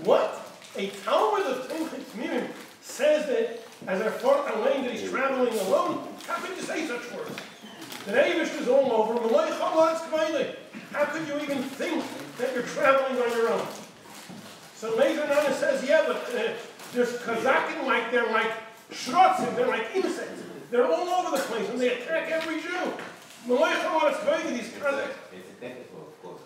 What? A Talmud of Timchit Minim says that as a fort Elaine that he's traveling alone? How could you say such words? The Avish is all over. How could you even think that you're traveling on your own? So later Nana says, yeah, but there's Kazakim like they're like shrotzim, they're like insects. They're all over the place and they attack every Jew. These Kazakhs. It's technical, of course.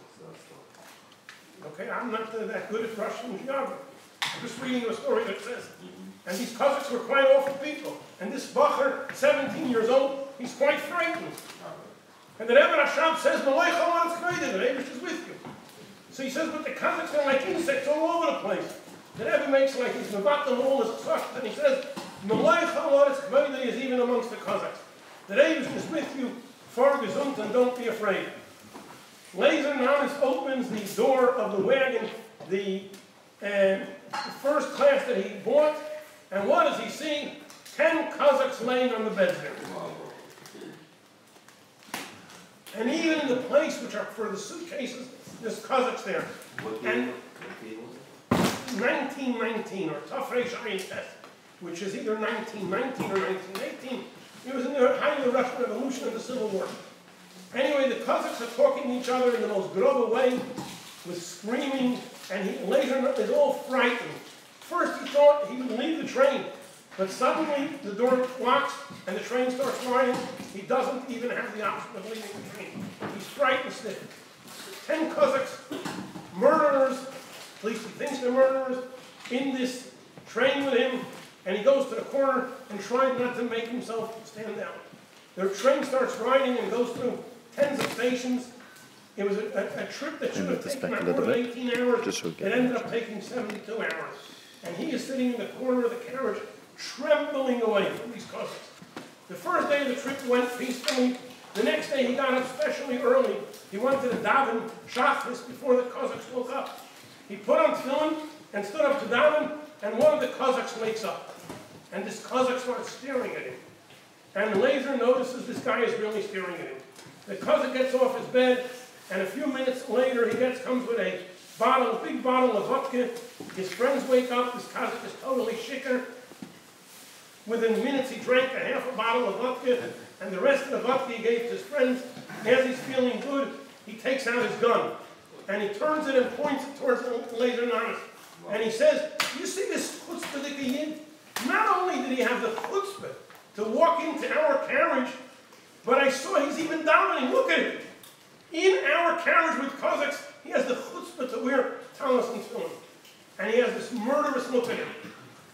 Okay, I'm not that good at Russian geography. I'm just reading a story that says, and these Kazakhs were quite awful people. And this Bacher, 17 years old, he's quite frightened. And the Rebbe Rashab says, the Rebbe is with you. So he says, but the Kazakhs are like insects all over the place. The Rebbe makes like he's mevatel all his trust, and he says, Malay is even amongst the Kazakhs. The Rebbe is with you, far gesund, and don't be afraid. Laser Nanas opens the door of the wagon, the first class that he bought, and what does he see? 10 Kazakhs laying on the beds there. And even in the place which are for the suitcases, there's Kazakhs there. And 1919, or Tafrei Shayin Test, which is either 1919 or 1918. It was in the height of the Russian Revolution and the Civil War. Anyway, the Kazakhs are talking to each other in the most grobe way, with screaming, and he later is all frightened. First he thought he would leave the train, but suddenly the door locks and the train starts flying. He doesn't even have the option of leaving the train. He's frightened stiff. 10 Kazakhs, murderers, at least he thinks they're murderers, in this train with him, and he goes to the corner and tries not to make himself stand down. The train starts riding and goes through tens of stations. It was a trip that should have taken more than 18 hours. It ended up taking 72 hours. And he is sitting in the corner of the carriage, trembling away from these Kazakhs. The first day of the trip went peacefully. The next day he got up especially early. He wanted to daven Shachris before the Kazakhs woke up. He put on tefillin and stood up to daven, and one of the Kazakhs wakes up. And this Kazakh starts staring at him. And later notices this guy is really staring at him. The Kazakh gets off his bed, and a few minutes later he comes with a big bottle of vodka. His friends wake up. This Kazakh is totally shikker. Within minutes he drank half a bottle of vodka, and the rest of the vodka he gave to his friends. As he's feeling good, he takes out his gun, and he turns it and points it towards Laser Nanas. And he says, you see this chutzpah yid? Not only did he have the chutzpah to walk into our carriage, but I saw he's even davening. Look at it. In our carriage with Kazakhs, he has the chutzpah to wear talis and tefillin. And he has this murderous look at him.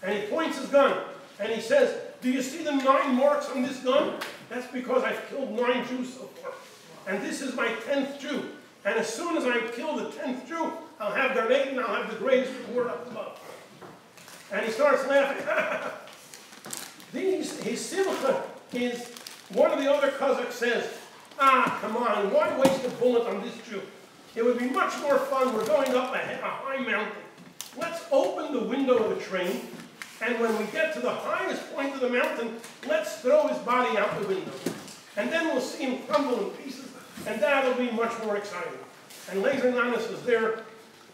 And he points his gun. And he says, do you see the 9 marks on this gun? That's because I've killed 9 Jews so far. And this is my 10th Jew. And as soon as I kill the 10th Jew, I'll have Gan Eden, and I'll have the greatest reward up above. And he starts laughing. His simcha is, one of the other Kazakhs says, come on, why waste a bullet on this Jew? It would be much more fun. We're going up a high mountain. Let's open the window of the train, and when we get to the highest point of the mountain, let's throw his body out the window. And then we'll see him crumble in pieces, and that'll be much more exciting. And Laser Nanas is there,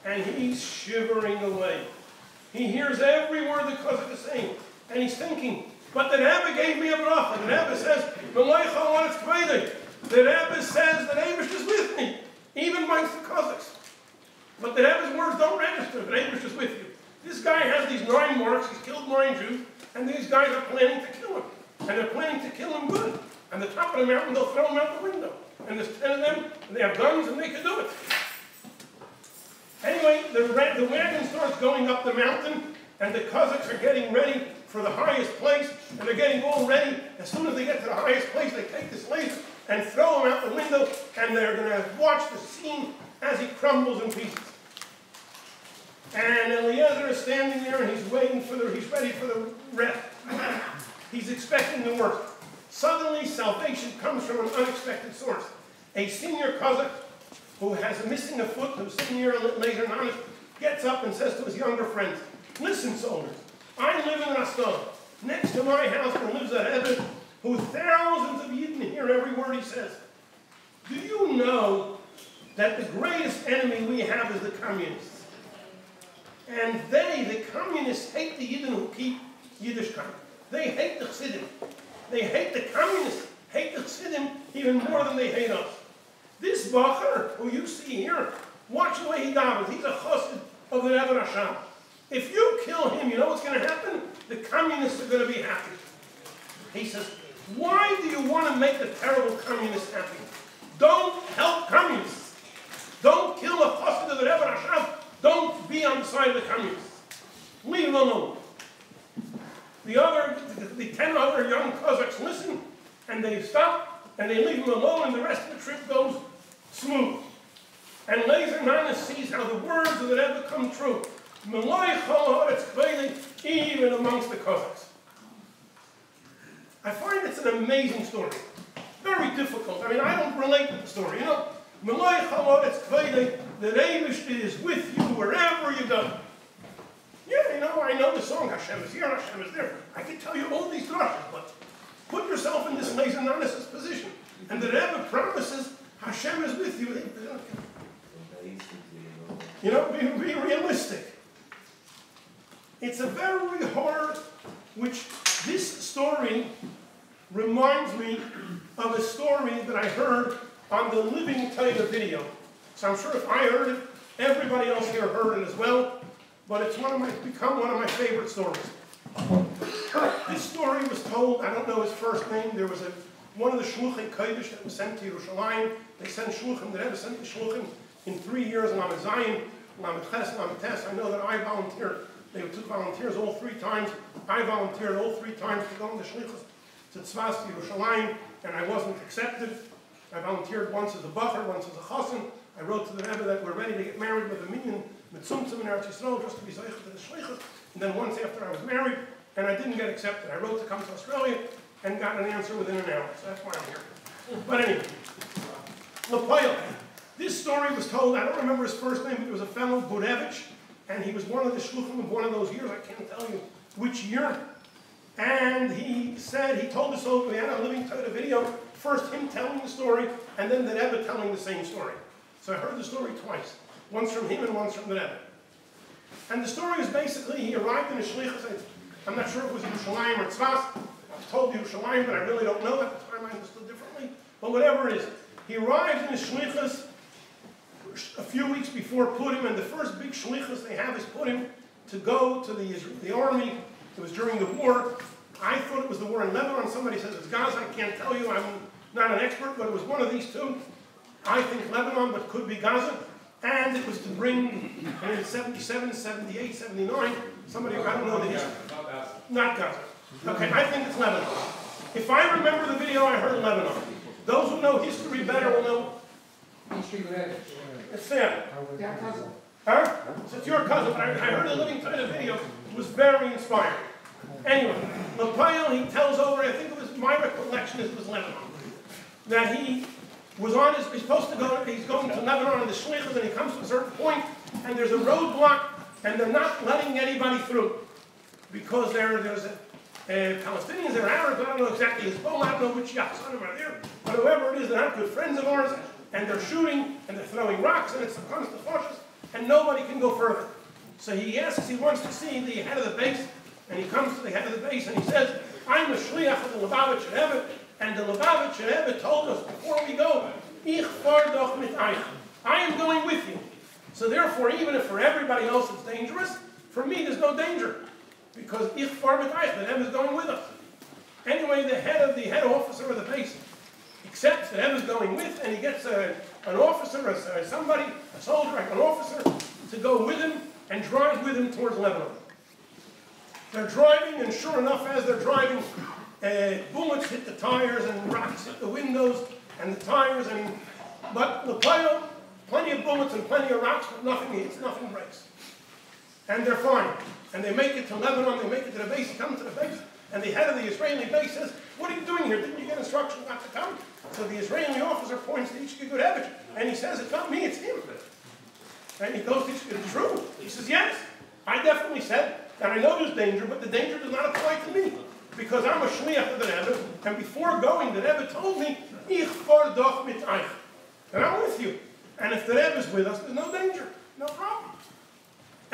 and he's shivering away. He hears every word the Kazakh is saying, and he's thinking, but the Rebbe gave me a bracha. The Rebbe says, the Rebbe says that Abish is with me, even amongst the Kazakhs. But the Rebbe's words don't register, that Abish is with you. This guy has these 9 marks, he's killed 9 Jews, and these guys are planning to kill him. And they're planning to kill him good. And the top of the mountain, they'll throw him out the window. And there's 10 of them, and they have guns, and they can do it. Anyway, the wagon starts going up the mountain, and the Kazakhs are getting ready for the highest place, and they're getting all ready. As soon as they get to the highest place, they take this laser and throw him out the window, and they're going to watch the scene as he crumbles in pieces. And Eliezer is standing there, and he's waiting he's ready for the rest. He's expecting the worst. Suddenly, salvation comes from an unexpected source. A senior Kazakh who has missing a foot, who's sitting here later on, gets up and says to his younger friends, listen, soldiers, I live in Rashab. Next to my house there lives a Rebbe who thousands of Yidden hear every word he says. Do you know that the greatest enemy we have is the communists? And they, the communists, hate the Yidden who keep Yiddishkeit. They hate the Chassidim. They hate the communists, hate the Chassidim even more than they hate us. This Bacher, who you see here, watch the way he davens. He's a chassid of the Rebbe Rashab. If you kill him, you know what's going to happen? The communists are going to be happy. He says, why do you want to make the terrible communists happy? Don't help communists. Don't kill a chassid of the Rebbe Rashab. Don't be on the side of the communists. Leave him alone. The 10 other young Cossacks listen, and they stop, and they leave him alone, and the rest of the trip goes smooth. And Laser Nana sees how the words of the Rebbe come true. Even amongst the Cossacks. I find it's an amazing story. Very difficult. I mean, I don't relate to the story, you know. The Rebbe is with you wherever you go. Yeah, you know, I know the song, Hashem is here, Hashem is there. I can tell you all these drashas, but put yourself in this Laser Nana's position. And the Rebbe promises Hashem is with you. You know, be realistic. It's a very hard, which this story reminds me of a story that I heard on the Living Torah video. So I'm sure if I heard it, everybody else here heard it as well. But it's become one of my favorite stories. This story was told, I don't know his first name, there was one of the Shluchim Kodesh that was sent to Yerushalayim. They sent Shluchim, the Rebbe sent the Shluchim in 3 years, Lamed Zayin, Lamed Ches, Lamed Tes. I know that I volunteered. They took volunteers all 3 times. I volunteered all 3 times to go in the Shlichus to Tzvas, to Yerushalayim, and I wasn't accepted. I volunteered once as a bacher, once as a chassan. I wrote to the Rebbe that we're ready to get married with a minyan, mitzumtzum in Eretz Yisrael, just to be zeicha to the Shlichus. And then once after I was married, and I didn't get accepted. I wrote to come to Australia and got an answer within an hour. So that's why I'm here. But anyway, L'Poyel. This story was told, I don't remember his first name, but it was a fellow, Burevich, and he was one of the shluchim of one of those years, I can't tell you which year. And he said, he told us over, we had a Living Torah video, first him telling the story, and then the Rebbe telling the same story. So I heard the story twice, once from him and once from the Rebbe. And the story is basically, he arrived in a shlichus, I'm not sure if it was Yerushalayim or Tzvas, I was told Yerushalayim, but I really don't know, at the time I understood differently, but whatever it is. He arrived in his shlichus a few weeks before Purim, and the first big shlichus they have is Purim to go to the army. It was during the war. I thought it was the war in Lebanon. Somebody says it's Gaza. I can't tell you. I'm not an expert, but it was one of these two. I think Lebanon, but could be Gaza. And it was to bring, in 77, 78, 79, somebody, I don't know the history. Not Gaza. Okay, I think it's Lebanon. If I remember the video, I heard Lebanon. Those who know history better will know. It's Sam. Huh? So it's your cousin, but I heard the Living Torah video. It was very inspiring. Anyway, L'Poyel, he tells over, I think it was my recollection, it was Lebanon, that he was on his, he's supposed to go, he's going to Lebanon on the shlichus, and he comes to a certain point, and there's a roadblock, and they're not letting anybody through, because there's Palestinians, they're Arabs, I don't know exactly Hezbollah, I don't know which Yahsanim are there, but whoever it is, they're not good friends of ours, and they're shooting, and they're throwing rocks, and it's the constant fascists, and nobody can go further. So he asks, he wants to see the head of the base, and he comes to the head of the base, and he says, I'm the shliach of the Lubavitcher Rebbe, and the Lubavitcher Rebbe told us before we go, Ich fahr doch mit euch. I am going with you. So therefore, even if for everybody else it's dangerous, for me there's no danger, because Ich fahr mit euch, the Rebbe is going with us. Anyway, the head officer of the base accepts that Rebbe is going with, and he gets an officer, a soldier, like an officer, to go with him and drive with him towards Lebanon. They're driving, and sure enough, as they're driving, bullets hit the tires, and rocks hit the windows, and the tires, but L'Poyel, plenty of bullets and plenty of rocks, but nothing hits, nothing breaks. And they're fine. And they make it to Lebanon, they make it to the base, come to the base, and the head of the Israeli base says, what are you doing here? Didn't you get instructions not to come? So the Israeli officer points to Ichki Gudevich, and he says, it's not me, it's him. And he goes, it's true. He says, yes, I definitely said, and I know there's danger, but the danger does not apply to me, because I'm a shliach of the Rebbe, and before going, the Rebbe told me, Ich fahr doch mit euch. And I'm with you. And if the Rebbe is with us, there's no danger, no problem.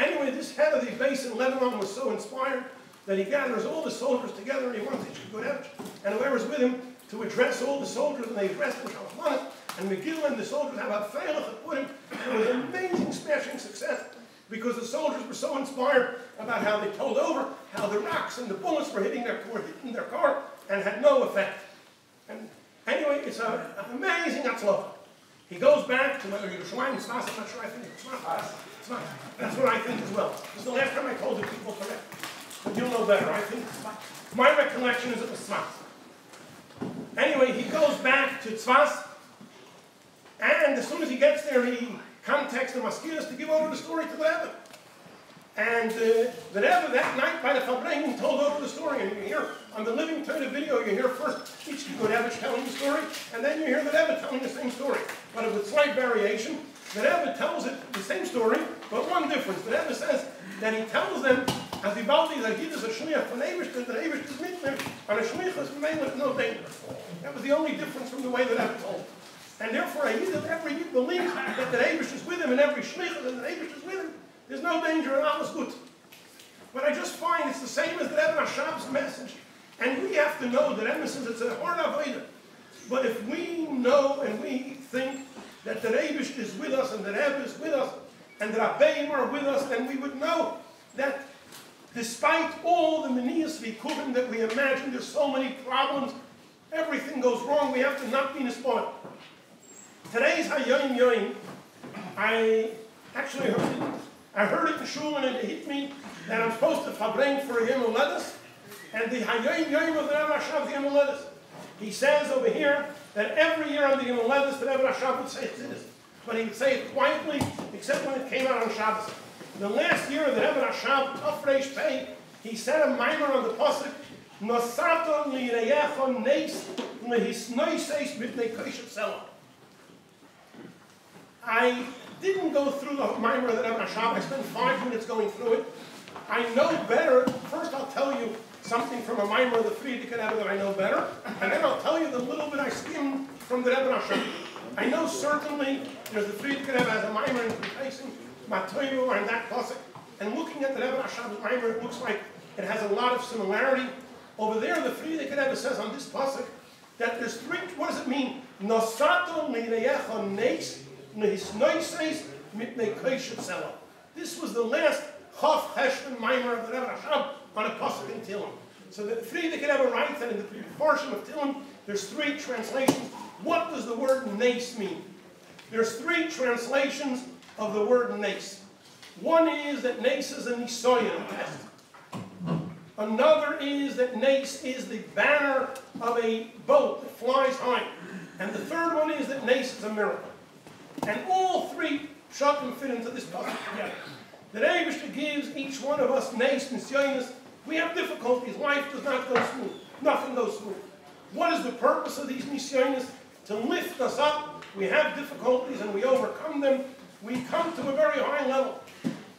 Anyway, this head of the base in Lebanon was so inspired that he gathers all the soldiers together and he wants each Gudevich and whoever's with him to address all the soldiers, and they addressed him Shalom and Megillah, and the soldiers have a failach at Purim. It was an amazing, smashing success because the soldiers were so inspired about how they told over how the rocks and the bullets were hitting their car and had no effect. And anyway, it's an amazing atzlocha. He goes back to whether Yerushalayim is Tzfas, I'm not sure, I think it's Tzfas. That's what I think as well. It's the last time I told the people correct. But you'll know better. I think Tzfas. My recollection is it was Tzfas. Anyway, he goes back to Tzfas, and as soon as he gets there, he contacts the Maskiras to give over the story to the Rebbe. And the Rebbe that night by the Farbrengen told over the story, and you hear on the Living Torah video, you hear first each Rebbe telling the story, and then you hear the Rebbe telling the same story, but with slight variation. The Rebbe tells it the same story, but one difference. The Rebbe says that he tells them, as he baldi that he is a shliach from Eivish, that Eivish is mitmer, and a shliach is with no danger. That was the only difference from the way the Rebbe told. And therefore, every Yid believes that the Eivish is with him, and every shliach that the Eivish is with him. There's no danger, and all is good. But I just find it's the same as the Rebbe Rashab's message. And we have to know that Rebbe says it's a hard avodah. But if we know and we think that the Eivish is with us, and the Rebbe is with us, and the Rabbi are with us, then we would know that despite all the meniyas v'ikuvim that we imagine, there's so many problems, everything goes wrong, we have to not be nispoiled. Today's Hayoim Yoim, I actually heard it in Shul and it hit me that I'm supposed to Farbrengen for a Yom Holedes, and the Hayoim Yoim of the Rebbe Rashab the Yom Holedes. He says over here that every year on the Yom Holedes the Rebbe Rashab would say this, but he would say it quietly, except when it came out on Shabbos. The last year of the Rebbe Rashab, Chof Reish Pei, he said a mimer on the pasuk, Nosato li'reyecho neis lehisnoiseis mipnei koshet selah. I didn't go through the mimer of the Rebbe Rashab. I spent 5 minutes going through it. I know better. First, I'll tell you something from a mimer of the Frierdiker Rebbe that I know better, and then I'll tell you the little bit I skimmed from the Rebbe Rashab. I know certainly there's the Frierdiker Rebbe has a mimer in replacing Matoyu and that pasuk. And looking at the Rebbe Rashab's mimer, it looks like it has a lot of similarity. Over there, the Frierdiker Rebbe says on this pasuk that there's 3. What does it mean? Nosato li'reyecho neis. This was the last Chof Cheshvan mimer of the Rebbe Rashab on a pasuk in Tehillim. So the Frierdiker Rebbe writes that in the portion of Tehillim, there's 3 translations. What does the word nes mean? There's 3 translations of the word nes. One is that nes is a nisoyan test. Another is that nes is the banner of a boat that flies high. And the third one is that nes is a miracle. And all 3 pshatim fit into this pasuk together. The Rebbe gives each one of us nes, nisyonis. We have difficulties. Life does not go smooth. Nothing goes smooth. What is the purpose of these nisyonis? To lift us up. We have difficulties and we overcome them. We come to a very high level.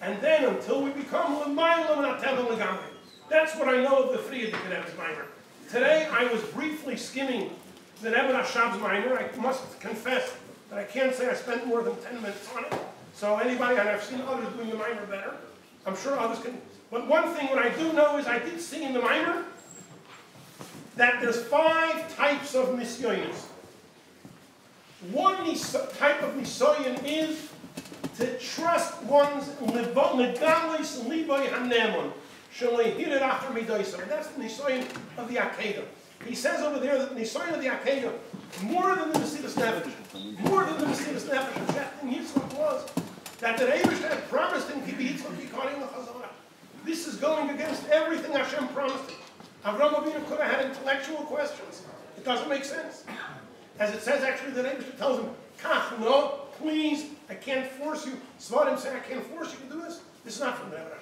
And then until we become l'mayla v'natevel l'gamri. That's what I know of the Frierdiker Rebbe's mimer. Today I was briefly skimming the Rebbe Rashab's mimer. I must confess that I can't say I spent more than 10 minutes on it. So anybody, and I've seen others doing the mimer better. I'm sure others can. But one thing, what I do know is I did see in the mimer that there's 5 types of nisyonis. One type of nisoyan is to trust one's legalis liboy hanemon shalehirid after midoisam. And that's the nisoyan of the Akedah. He says over there that the nisoyan of the Akedah, more than the Mesilas Nefesh, and Yitzchak was, that the Rebbe had promised him, this is going against everything Hashem promised him. Avraham Avinu could have had intellectual questions. It doesn't make sense. As it says, actually, the Rebbe tells him, Kach, no, please, I can't force you. Svarim say, I can't force you to do this. This is not from the Rebbe.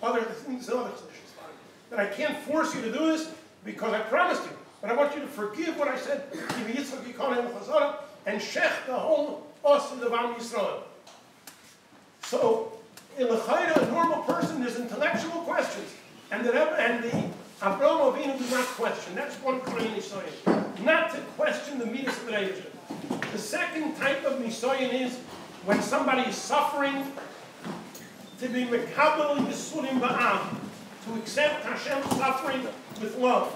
Other things, that I can't force you to do this because I promised you. But I want you to forgive what I said, and shech the whole us of Am Yisrael. So, in the Chayra, a normal person, there's intellectual questions. And the Rebbe and the Avraham Avinu do not question. That's one kind of nisoyan. Not to question the midas of the Rebbe. The second type of nisoyan is when somebody is suffering, to be mekabel yisurim ba'am, to accept Hashem's suffering with love.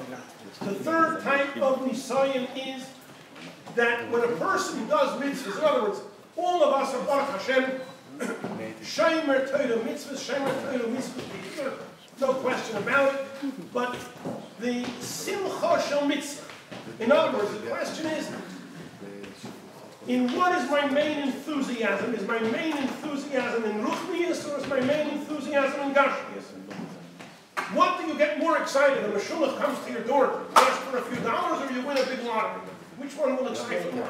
The third type of nisayon is that when a person does mitzvahs, in other words, all of us are Baruch Hashem, Shomer Torah mitzvahs, Shomer Torah mitzvahs, no question about it, but the simcha shel mitzvah. In other words, the question is, in what is my main enthusiasm? Is my main enthusiasm in ruchnius, or is my main enthusiasm in gashmius? What do you get more excited? A mashulach comes to your door, asks for a few dollars, or you win a big lottery? Which one will excite you more?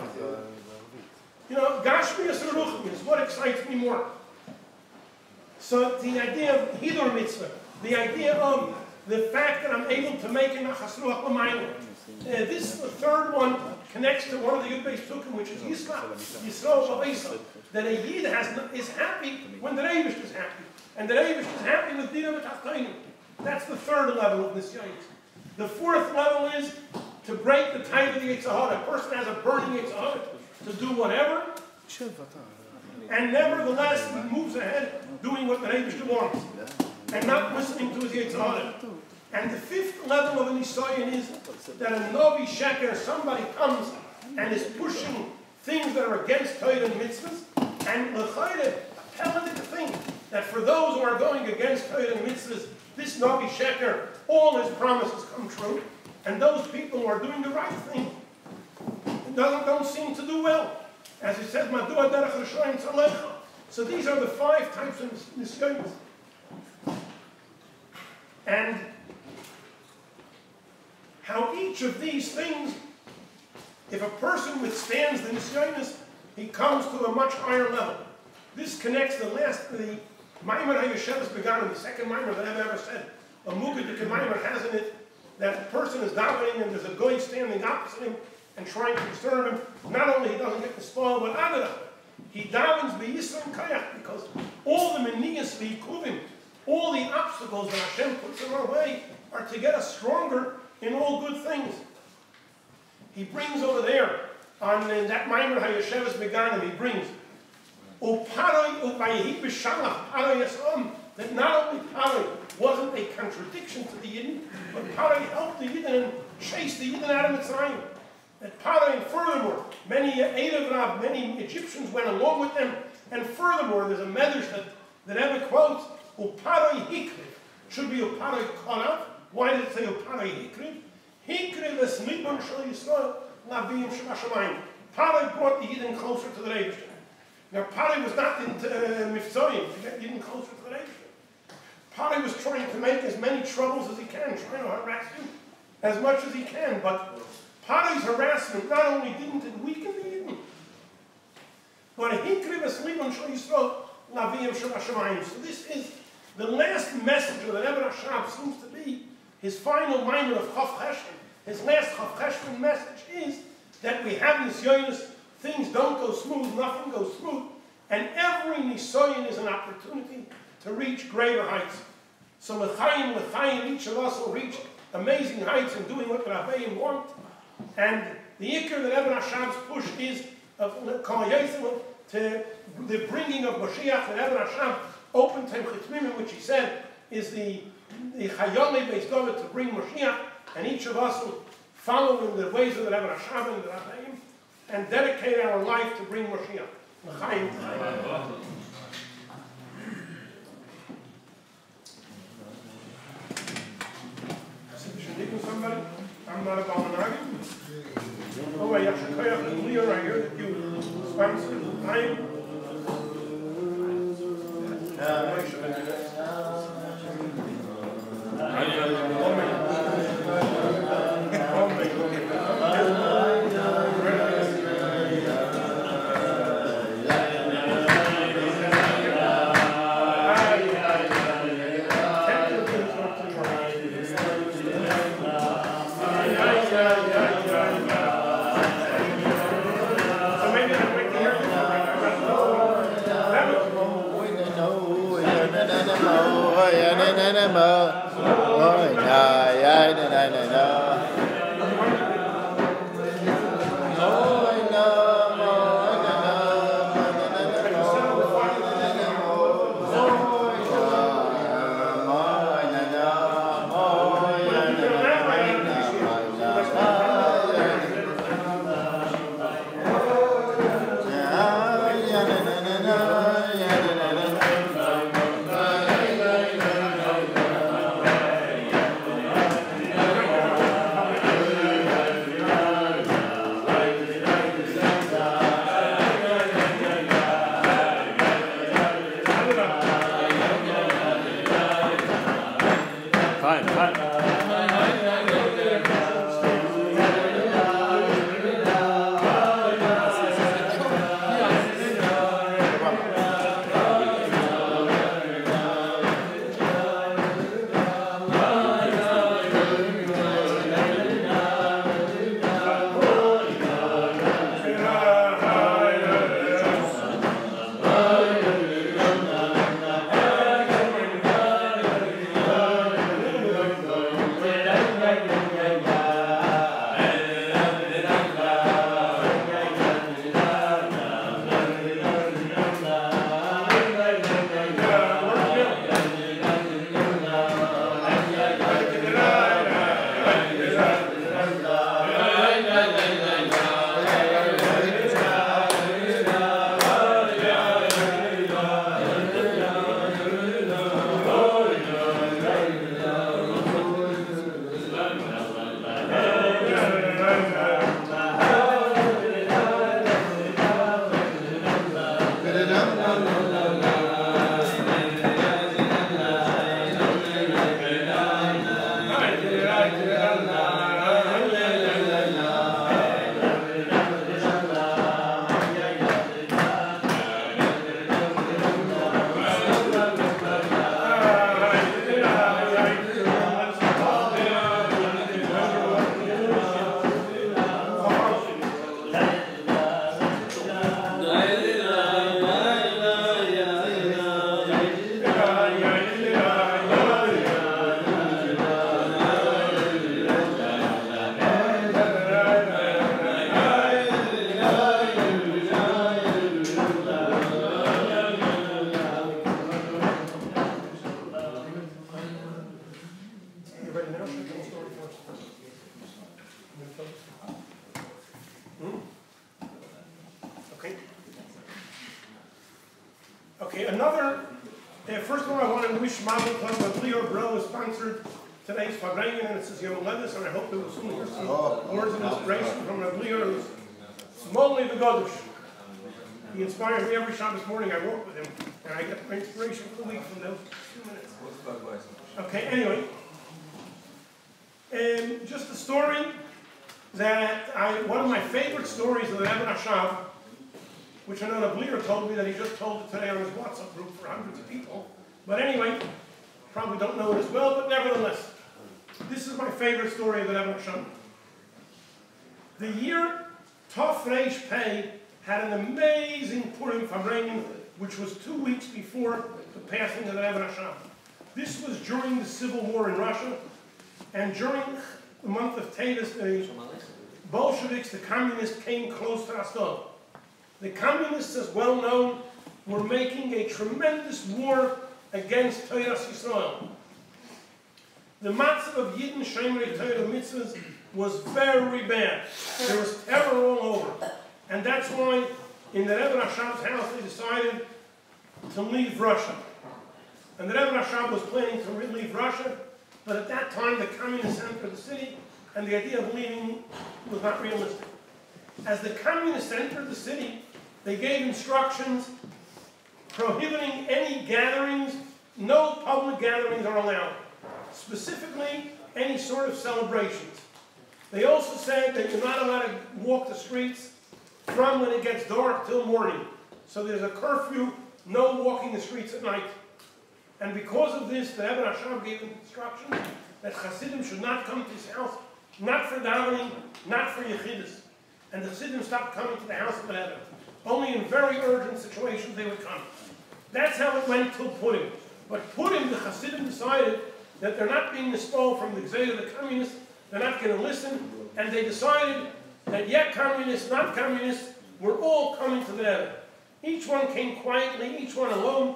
You know, gashmius or ruchnius, what excites me more? So the idea of hidur mitzvah, the idea of the fact that I'm able to make a nachas ruach l'mayla. This, the third one, connects to one of the Yud-Beis Tukim, which is Yisrael V'Eisa, that a Yid is happy when the Rebbe is happy, and the Rebbe is happy with Dina V'Tachtainim. That's the third level of this Yid. The fourth level is to break the tide of the Yetzer Hara. A person has a burning Yetzer Hara to do whatever, and nevertheless he moves ahead doing what the Rebbe wants, and not listening to his Yetzer Hara. And the fifth level of an nisayon is that a novi sheker, somebody comes and is pushing things that are against Torah and mitzvahs, and l'chayre, tell it to think that for those who are going against Torah and mitzvahs, this novi sheker, all his promises come true, and those people who are doing the right thing don't seem to do well. As he says, Madua derech Rashab tzalecha. So these are the 5 types of nisayons. And how each of these things, if a person withstands the nisyonos, he comes to a much higher level. This connects the Maimer HaYosheves began in the second Maimer that I've ever said. A Mugadik Maimer has in it that a person is davening and there's a goy standing opposite him and trying to disturb him. Not only he doesn't get the spoil, but Adara, he davens b'Yisrael Kayach, because all the meniyas v'ikuvim, all the obstacles that Hashem puts in our way are to get us stronger in all good things. He brings over there, on that Maimer HaYosheves Meganim, he brings that not only Paroi wasn't a contradiction to the Yidden, but Paroi helped the Yidden and chased the Yidden out of Mitzrayim. That Paroi, and furthermore, many Egyptians went along with them, and furthermore, there's a medrash that Rebbe quotes, Uparoi hikriv, should be Uparoi konav. Why did it say Uparoi hikriv? Hikriv es libon shel Yisrael laviyim shebashamayim. Paroi brought the Yidden closer to the Rebbe. Now, Paroi was not in Mifzoyim to get Yidden closer to the Rebbe. Paroi was trying to make as many troubles as he can, trying to harass him as much as he can, but Paroi's harassment not only didn't it weaken the Yidden, but hikriv es libon shel Yisrael laviyim shebashamayim. So this is the last message of the Rebbe Rashab seems to be his final minor of Chof Cheshvan. His last Chof Cheshvan message is that we have nisyonos, things don't go smooth, nothing goes smooth, and every nisayon is an opportunity to reach greater heights. So l'chaim, each of us will reach amazing heights in doing what the Rabbi want. And the ikar that Rebbe Rashab's push is of to the bringing of Mashiach. That Rebbe Rashab opened Tem Chitmim, which he said is the Chayole based on it to bring Mashiach, and each of us will follow in the ways of the Rebbe Rashab and the Rabbi and dedicate our life to bring Mashiach. L'chaim. Somebody? I'm not a Balmanagi. Oh, I actually quite up in Leo right here that you sponsor. Okay, first of all, I want to wish Mazel Tov. Rabbi Rebbe sponsored today's Farbrengen, and it says Yom Levis, and I hope that we'll soon hear some words of inspiration from Rabbi who's Smolny the Godush. He inspires me every Shabbos morning. I walk with him, and I get my inspiration for the week from those 2 minutes. Okay, anyway. Just a story that one of my favorite stories of the Rebbe Rashab, which I know the Bleer told me that he just told it today on his WhatsApp group for hundreds of people. But anyway, probably don't know it as well, but nevertheless, this is my favorite story of the Rebbe Rashab. The year Chof Pei had an amazing Purim Farbrengen, which was 2 weeks before the passing of the Rebbe Rashab. This was during the Civil War in Russia, and during the month of Tevis, the Bolsheviks, the communists, came close to Rostov. The communists, as well known, were making a tremendous war against Torah Yisrael. The matzah of Yidden Shemrei Torah mitzvahs was very bad. There was terror all over. And that's why in the Rebbe Rashab's house they decided to leave Russia. And the Rebbe Rashab was planning to leave Russia, but at that time the communists entered the city, and the idea of leaving was not realistic. As the communists entered the city, they gave instructions prohibiting any gatherings. No public gatherings are allowed. Specifically, any sort of celebrations. They also said that you're not allowed to walk the streets from when it gets dark till morning. So there's a curfew, no walking the streets at night. And because of this, the Rebbe Rashab gave instructions that Hasidim should not come to his house, not for davening, not for yechidus. And the Hasidim stopped coming to the house of the Rebbe. Only in very urgent situations they would come. That's how it went till Purim. But Purim, the Hasidim decided that they're not being expelled from the Gzei of the communists, they're not going to listen, and they decided that yet communists, not communists, were all coming to the Rebbe. Each one came quietly, each one alone,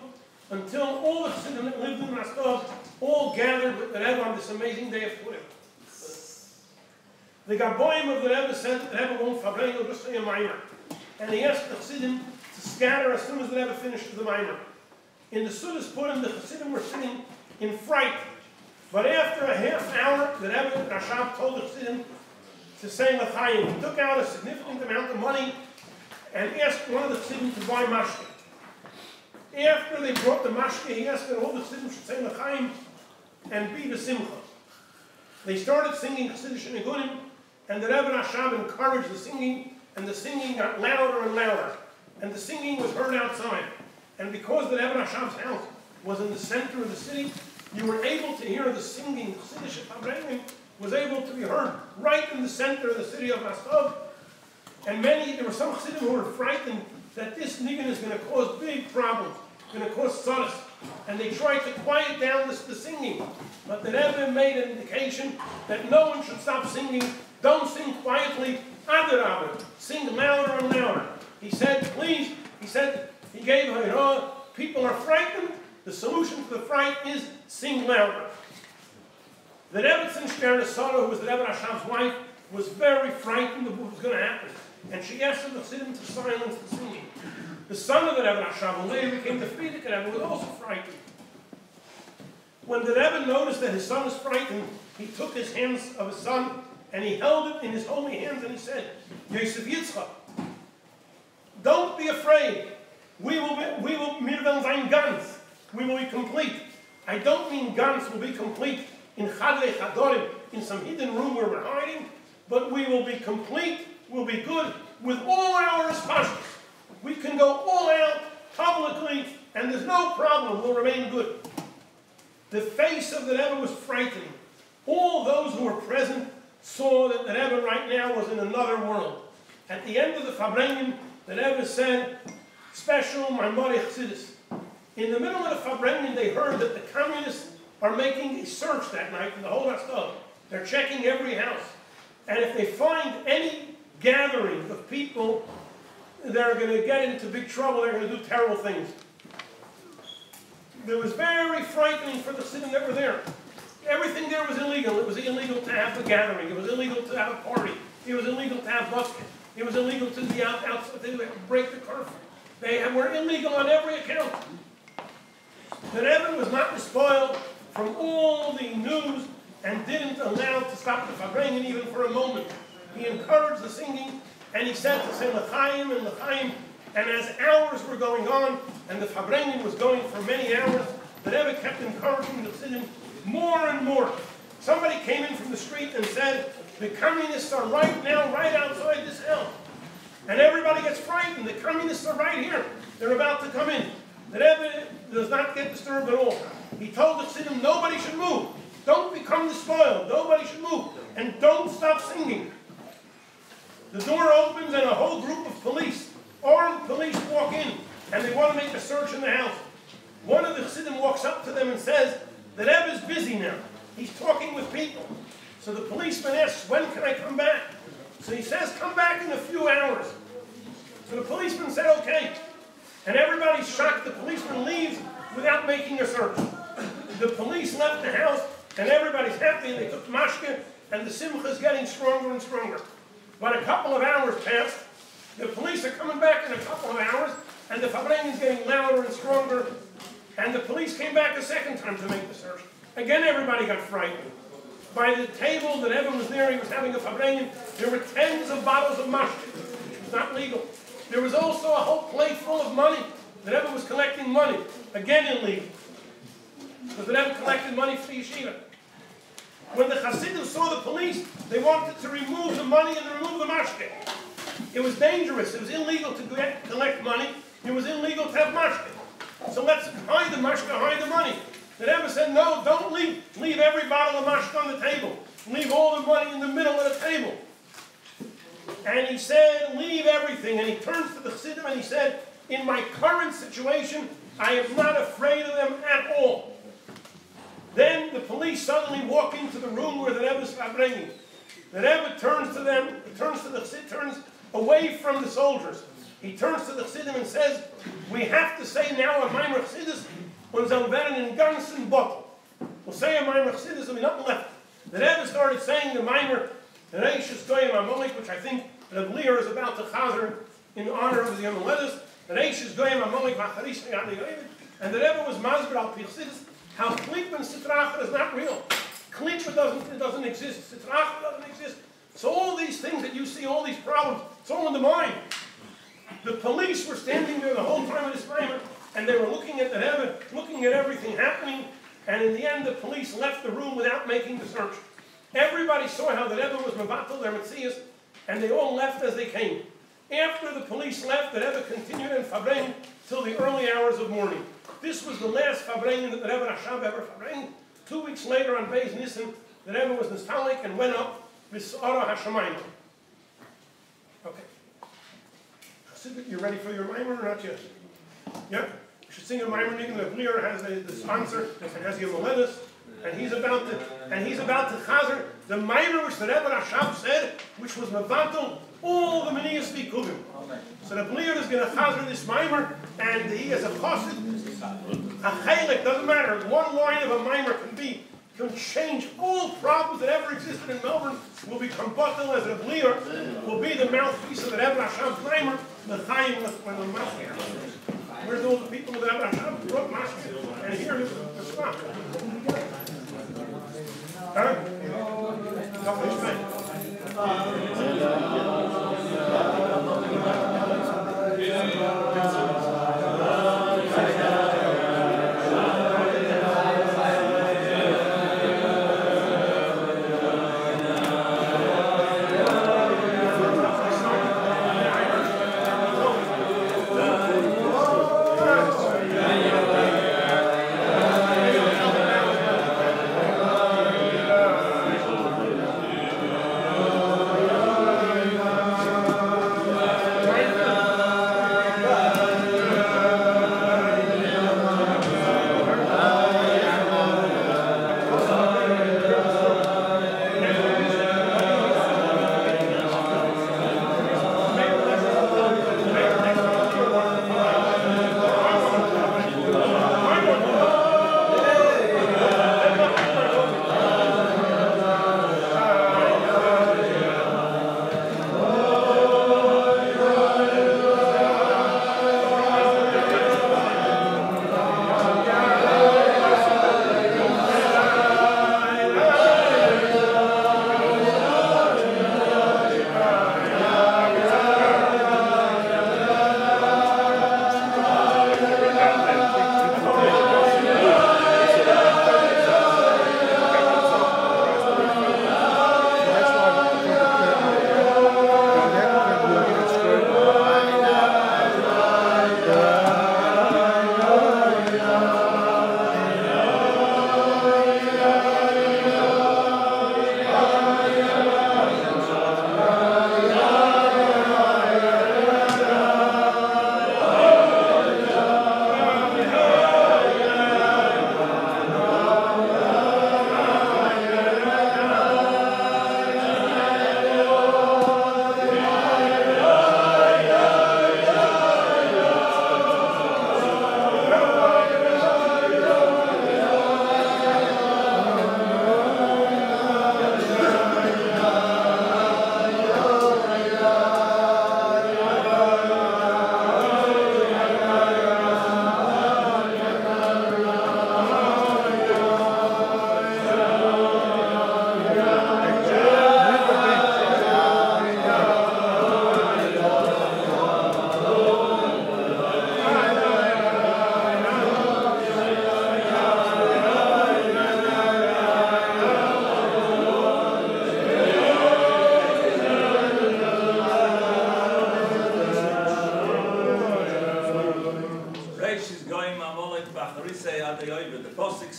until all the Hasidim that lived in Rostov all gathered with the Rebbe on this amazing day of Purim. The Gaboim of the Rebbe said that the Rebbe won't Farbrengen, will just say a Maimer. And he asked the Hasidim to scatter as soon as the Rebbe finished the Maimer. In the Sudas Purim, the Hasidim were sitting in fright. But after a half hour, the Rebbe Rashab told the Hasidim to say L'chaim. He took out a significant amount of money and asked one of the Hasidim to buy mashke. After they brought the mashke, he asked that all the Hasidim should say L'chaim. and be the simcha. They started singing Chassidish Nigunim, and the Rebbe Rashab encouraged the singing, and the singing got louder and louder, and the singing was heard outside. And because the Rebbe Rashab's house was in the center of the city, you were able to hear the singing. Chassidish Farbrengen was able to be heard right in the center of the city of Rashab. And there were some Chassidim who were frightened that this nigun is going to cause big problems, going to cause tzaras. And they tried to quiet down the singing. But the Rebbe made an indication that no one should stop singing. Don't sing quietly. Adarabah. Sing louder and louder. He said, please, he gave her, people are frightened. The solution to the fright is sing louder. The Rebbetzin Shterna Sarah, who was the Rebbe Rashab's wife, was very frightened of what was going to happen. And she asked the Chassidim to silence the singing. The son of the Rebbe Rashab, who later became the Frierdiker Rebbe, was also frightened. When the Rebbe noticed that his son was frightened, he took his hands of his son and he held it in his holy hands and he said, Yosef Yitzchak, don't be afraid. We will sein ganz. We will be complete. I don't mean ganz will be complete in Chadrei Chadorim, in some hidden room where we're hiding, but we will be complete, we'll be good with all our responses. We can go all out publicly, and there's no problem. We'll remain good. The face of the Rebbe was frightening. All those who were present saw that the Rebbe right now was in another world. At the end of the Farbrengen, the Rebbe said, special Maimori Chassidus. In the middle of the Farbrengen, they heard that the communists are making a search that night in the whole Rashab. They're checking every house. And if they find any gathering of people, they're going to get into big trouble. They're going to do terrible things. It was very frightening for the Chassidim that were there. Everything there was illegal. It was illegal to have a gathering. It was illegal to have a party. It was illegal to have busking. It was illegal to be outside. They break the curfew. They were illegal on every account. The Rebbe was not despoiled from all the news and didn't allow to stop the Farbrengen even for a moment. He encouraged the singing, and he said to say L'chaim and L'chaim. And as hours were going on, and the Farbrengen was going for many hours, the Rebbe kept encouraging the Chassidim more and more. Somebody came in from the street and said, the communists are right now, right outside this house. And everybody gets frightened. The communists are right here. They're about to come in. The Rebbe does not get disturbed at all. He told the Chassidim, nobody should move. Don't become despoiled. Nobody should move. And don't stop singing. The door opens and a whole group of police, armed police, walk in. And they want to make a search in the house. One of the Chassidim walks up to them and says, the Rebbe is busy now. He's talking with people. So the policeman asks, when can I come back? So he says, come back in a few hours. So the policeman said, okay. And everybody's shocked. The policeman leaves without making a search. The police left the house, and everybody's happy, and they took mashke, and the simcha is getting stronger and stronger. But a couple of hours passed. The police are coming back in a couple of hours, and the Farbrengen is getting louder and stronger. And the police came back a second time to make the search. Again, everybody got frightened. By the table that Rebbe was there, he was having a Farbrengen, there were tens of bottles of mashke, which was not legal. There was also a whole plate full of money. The Rebbe was collecting money, again illegal. Because the Rebbe collected money for the yeshiva. When the Chassidim saw the police, they wanted to remove the money and remove the mashke. It was dangerous. It was illegal to collect money. It was illegal to have mashke. So let's hide the mashke, hide the money. The Rebbe said, no, don't leave. Leave every bottle of mashke on the table. Leave all the money in the middle of the table. And he said, leave everything. And he turns to the Chassidim and he said, in my current situation, I am not afraid of them at all. Then the police suddenly walk into the room where the Rebbe is Farbrengen. The Rebbe turns to them, he turns to the Chassidim, turns away from the soldiers. He turns to the Chassidim and says, we have to say now a Maimer Chassidus, und soll werden in ganzen bottle. We'll say a Maimer Chassidus and we're not left. The Rebbe started saying the Maimer, which I think Rebbe Lear is about to chazer in honor of the Yom Haledes. And the Rebbe was Masber al Chassidus, how Klippa and Sitracha is not real. Klippa doesn't exist. Sitracha doesn't exist. So all these things that you see, all these problems, it's all in the mind. The police were standing there the whole time of this moment, and they were looking at the Rebbe, looking at everything happening, And in the end, the police left the room without making the search. Everybody saw how the Rebbe was mevatel their metzias, and they all left as they came. After the police left, the Rebbe continued in Farbrengen till the early hours of morning. This was the last Farbrengen that the Rebbe Rashab ever Farbrengen. 2 weeks later, on Beis Nissen, the Rebbe was nistalik and went up with Sa'ara Hashemayim. Okay. Chassidut, you ready for your mimer or not yet? Yeah? You should sing a mimer. The Blier has the sponsor and has your lettuce. And he's about to chazer the mimer which the Rebbe Rashab said, which was mevatel all the Meniyas Bikuvim. So the Blier is going to chazer this mimer, and he has a chassid, a chaylik, doesn't matter. One line of a mimer can change all problems that ever existed in Melbourne, will become batel as a Blier, will be the mouthpiece of the Rebbe Rashab's mimer, the chayim when the Mashiach. Where's all the people of the Rebbe Rashab who brought Mashiach? And here is the spot. Huh?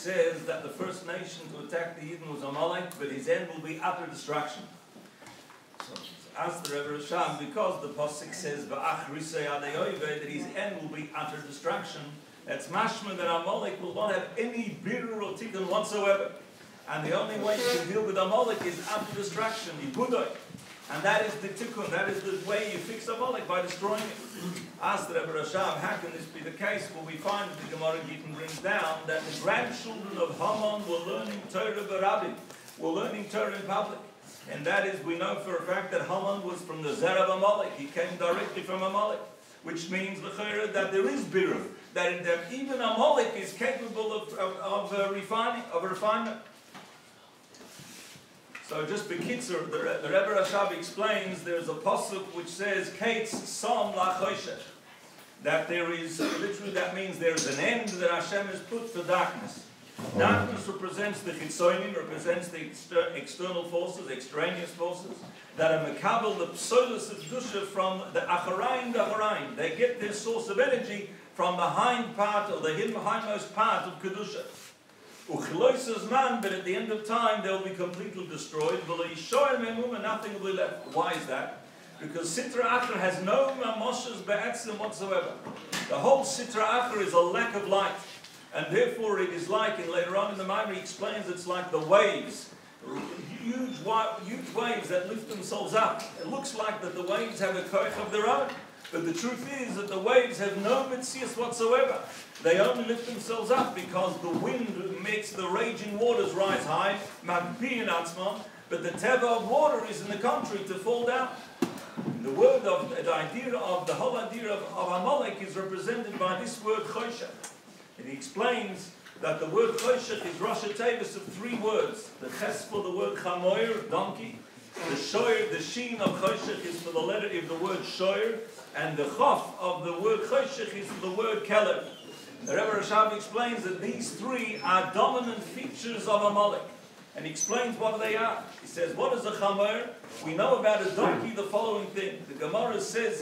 says that the first nation to attack the Eden was Amalek, but his end will be utter destruction. So, as the Rebbe Rashab, because the Pasuk says that his end will be utter destruction, that's mashma that Amalek will not have any birur or tikkun whatsoever. And the only way you can deal with Amalek is utter destruction, ibudoi. And that is the tikkun, that is the way you fix Amalek, by destroying it. Ask the Rebbe Rashab, how can this be the case? Well, we find that the Gemara Gittin brings down that the grandchildren of Haman were learning Torah by Rabbi, were learning Torah in public. And that is, we know for a fact that Haman was from the Zer of Amalek. He came directly from Amalek, which means that there is birur, that even Amalek is capable of refinement. So just bekitzer, the Rebbe Rashab explains there's a pasuk which says Kates Sam Lachoshech, that there is literally, that means there's an end that Hashem has put for darkness. Darkness represents the chitzonim, represents the external forces, extraneous forces, that are mekabel, the psolos of kedusha from the acharayim. They get their source of energy from the hind part, or the hindmost part of kedusha. Uchloisas man, but at the end of time they'll be completely destroyed. And nothing will be left. Why is that? Because Sitra Achar has no mamoshas be'etzim whatsoever. The whole Sitra Achar is a lack of light. And therefore it is like, and later on in the Maimon he explains, it's like the waves. Huge waves that lift themselves up. It looks like that the waves have a koich of their own. But the truth is that the waves have no mitzias whatsoever. They only lift themselves up because the wind makes the raging waters rise high, magbiyin atzman, but the teva of water is in the contrary to fall down. The word of the whole idea of Amalek is represented by this word choshech. And he explains that the word choshech is Rosh Tevis of three words. The ches for the word chamoyer, donkey. The shoyer, the sheen of choshech is for the letter of the word shoyer. And the chof of the word choshech is for the word kelev. The Rebbe Rashab explains that these three are dominant features of Amalek. And he explains what they are. He says, what is a chamer? We know about a donkey the following thing. The Gemara says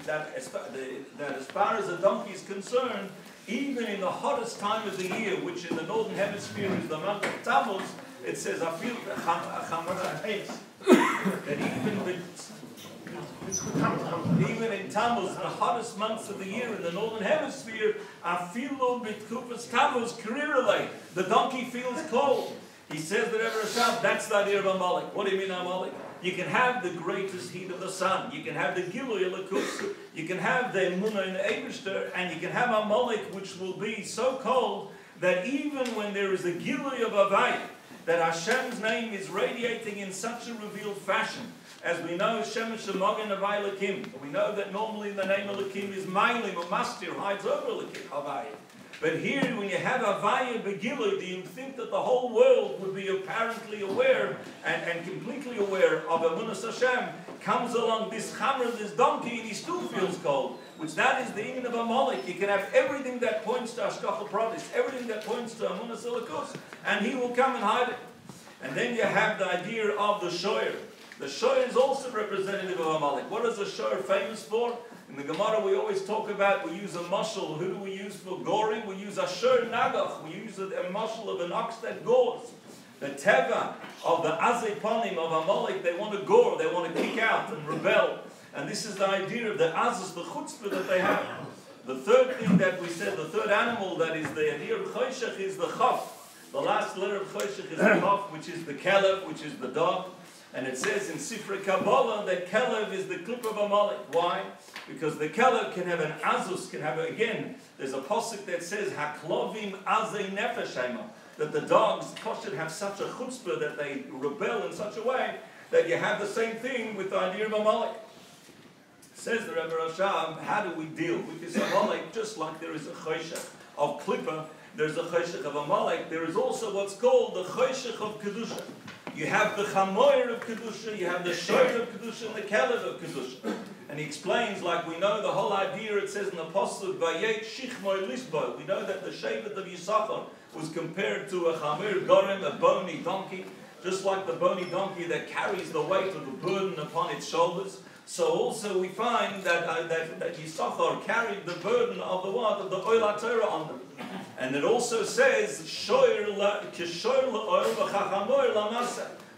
that as far as a donkey is concerned, even in the hottest time of the year, which in the northern hemisphere is the month of Tammuz, it says, I feel the chamer that even in Tammuz, the hottest months of the year in the northern hemisphere, afilu b'tkufas Tammuz kirirale. The donkey feels cold. He says that Rebbe Rashab, that's the idea of Amalek. What do you mean Amalek? You can have the greatest heat of the sun. You can have the Gilui Elikus. You can have the Emunah in the Eibishter, and you can have Amalek, which will be so cold that even when there is a Gilui of Havai, that Hashem's name is radiating in such a revealed fashion. As we know, Shemesh Shemogen Havai Lakim. We know that normally the name of Lakim is Mailim or Mastir, hides over Lakim, Havai. But here, when you have Havai Begilu, do you think that the whole world would be apparently aware and completely aware of Emunas Hashem? Comes along this hammer, this donkey, and he still feels cold. Which that is the meaning of Amalek. You can have everything that points to Hashgacha Pratis, everything that points to Emunas Elikus, and he will come and hide it. And then you have the idea of the shoyer. The shoyer is also representative of Amalek. What is the shoyer famous for? In the Gemara we always talk about, we use a mushal. Who do we use for goring? We use a shor nagach. We use a mushal of an ox that gores. The teva of the azeponim of Amalek, they want to gore, they want to kick out and rebel. And this is the idea of the azaz, the chutzpah that they have. The third thing that we said, the third animal that is the idea of choshech is the chof. The last letter of choshech is the chof, which is the kelev, which is the dog. And it says in Sifrei Kabbalah that kelev is the clip of Amalek. Why? Because the kelev can have an azus, can have again, there's a posuk that says haklovim azei nefeshema, that the dogs should have such a chutzpah that they rebel in such a way that you have the same thing with the idea of Amalek. Says the Rebbe Rashab, how do we deal with this Amalek? Just like there is a choshech of Klippa, there's a choshech of Amalek, there is also what's called the choshech of Kedusha. You have the chamoyer of Kedusha, you have the shoyer of Kedusha, and the kelev of Kedusha. And he explains, like we know the whole idea, it says in the Pasuk, Vayet Shichmoy Lisbo. We know that the Shevet of Yisachar was compared to a chamer gorim, a bony donkey, just like the bony donkey that carries the weight of the burden upon its shoulders. So also we find that Yisachar carried the burden of the what? Of the Oila Torah on them. And it also says,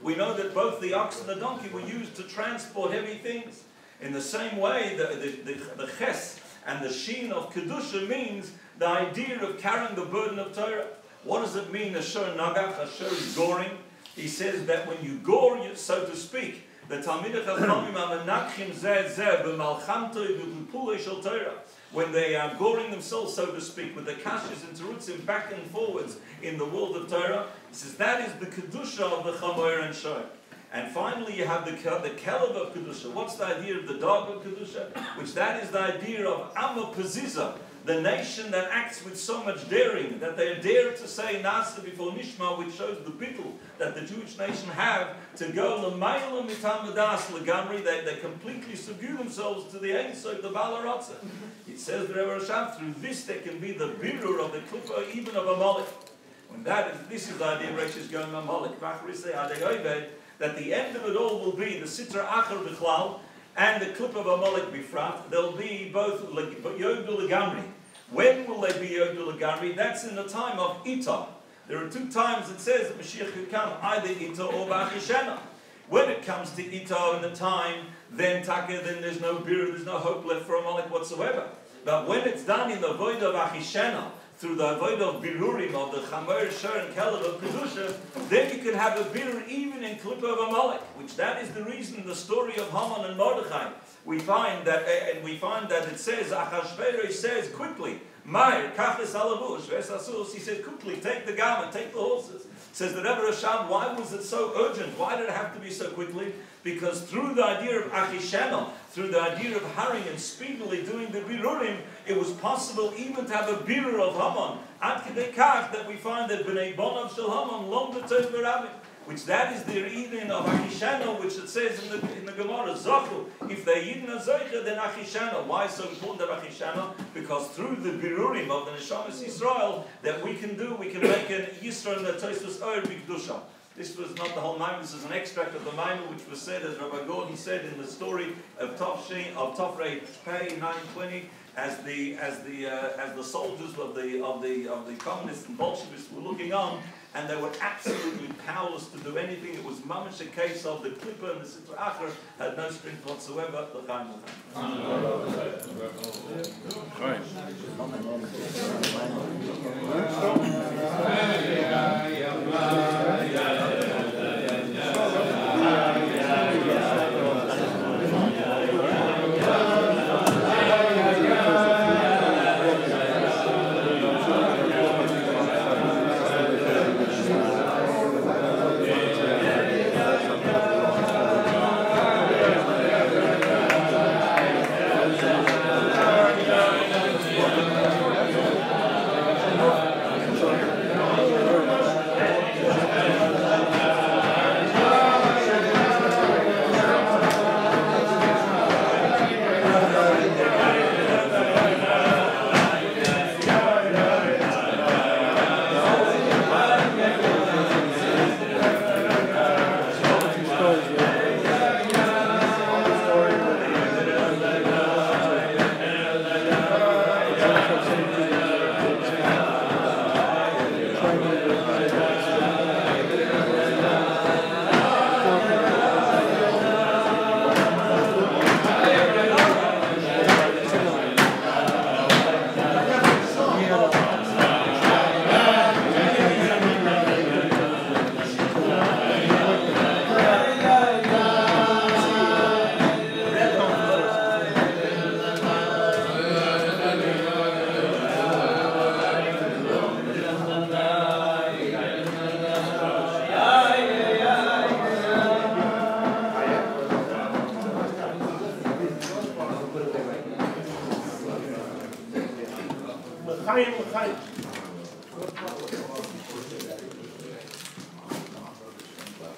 we know that both the ox and the donkey were used to transport heavy things. In the same way, the ches and the sheen of Kedusha means the idea of carrying the burden of Torah. What does it mean, Asher Nagach? Asher is goring. He says that when you gore, so to speak, the Talmidei Chachamim amenachim zeh zeh b'malchamtoi v'b'pulei shel Torah, when they are goring themselves, so to speak, with the kashas and terutzim back and forwards in the world of Torah, he says that is the kedusha of the chamoyer and shoyer. And finally, you have the kelev of kedusha. What's the idea of the dog of kedusha? Which that is the idea of amma paziza, the nation that acts with so much daring, that they dare to say Nasa before Nishma, which shows the bittul that the Jewish nation have to go l'mayla mitamadas legamri, they completely subdue themselves to the Ein Sof, the Balarotza. It says the Rebbe Rashab, through this there can be the birur of the klippa, even of Amalek. When this is the idea Resh is going Amalek, that the end of it all will be the Sitra Achar B'chlal and the Klippa of Amalek Bifrat. They'll be both Yogdu Legamri. When will they be Yogdu Legamri? That's in the time of Ita. There are two times it says that Mashiach could come, either Ita or B'achishena. When it comes to Ita in the time, then Taka, then there's no bir, there's no hope left for Amalek whatsoever. But when it's done in the Void of Achishena, through the avoid of birurim, of the chamer, shur, and kelev of kedusha, then you can have a birur even in klippa of Amalek, which that is the reason in the story of Haman and Mordechai. We find that it says, Achashverosh says quickly, Meir, kachis alavush, vesasus, he says quickly, take the garment, take the horses. Says the Rebbe Rashab, why was it so urgent? Why did it have to be so quickly? Because through the idea of Achishena, through the idea of hurrying and speedily doing the birurim, it was possible even to have a birur of Haman. Ad kedei kach that we find that b'nei bonav shel Haman long b'tov Rabbi, which that is the evening of Achishena, which it says in the Gemara, Zochu, if they're Yidin Azoicha, then Achishena. Why is so important of Achishena? Because through the birurim of the Neshamas Yisrael that we can make an Yisrael and a Tosus Oir B'Kedusha. This was not the whole Maimon, this is an extract of the Maimon which was said, as Rabbi Gordon said in the story of Tofrei Pei 920, as the soldiers of the communists and Bolsheviks were looking on, and they were absolutely powerless to do anything. It was mamish a case of the Klippa and the Sitra Achar had no strength whatsoever.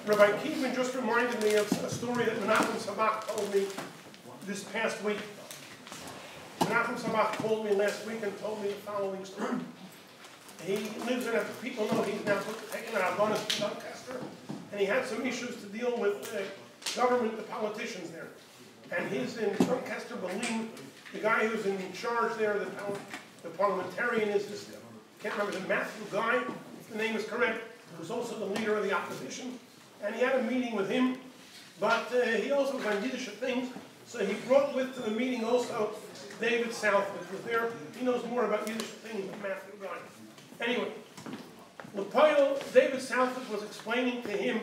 Rabbi Kievman just reminded me of a story that Menachem Sabach told me this past week. Menachem Sabach called me last week and told me the following story. He lives in, as people know, he's now taken an Adonis to Doncaster, and he had some issues to deal with government, the politicians there. And he's in Doncaster, Berlin. The guy who's in charge there, the parliamentarian is this, I can't remember, the Matthew Guy, if the name is correct, who's also the leader of the opposition. And he had a meeting with him, but he also was on Yiddish things, so he brought with to the meeting also David Southwood was there. He knows more about Yiddish things than Matthew Guy. Anyway, David Southwood was explaining to him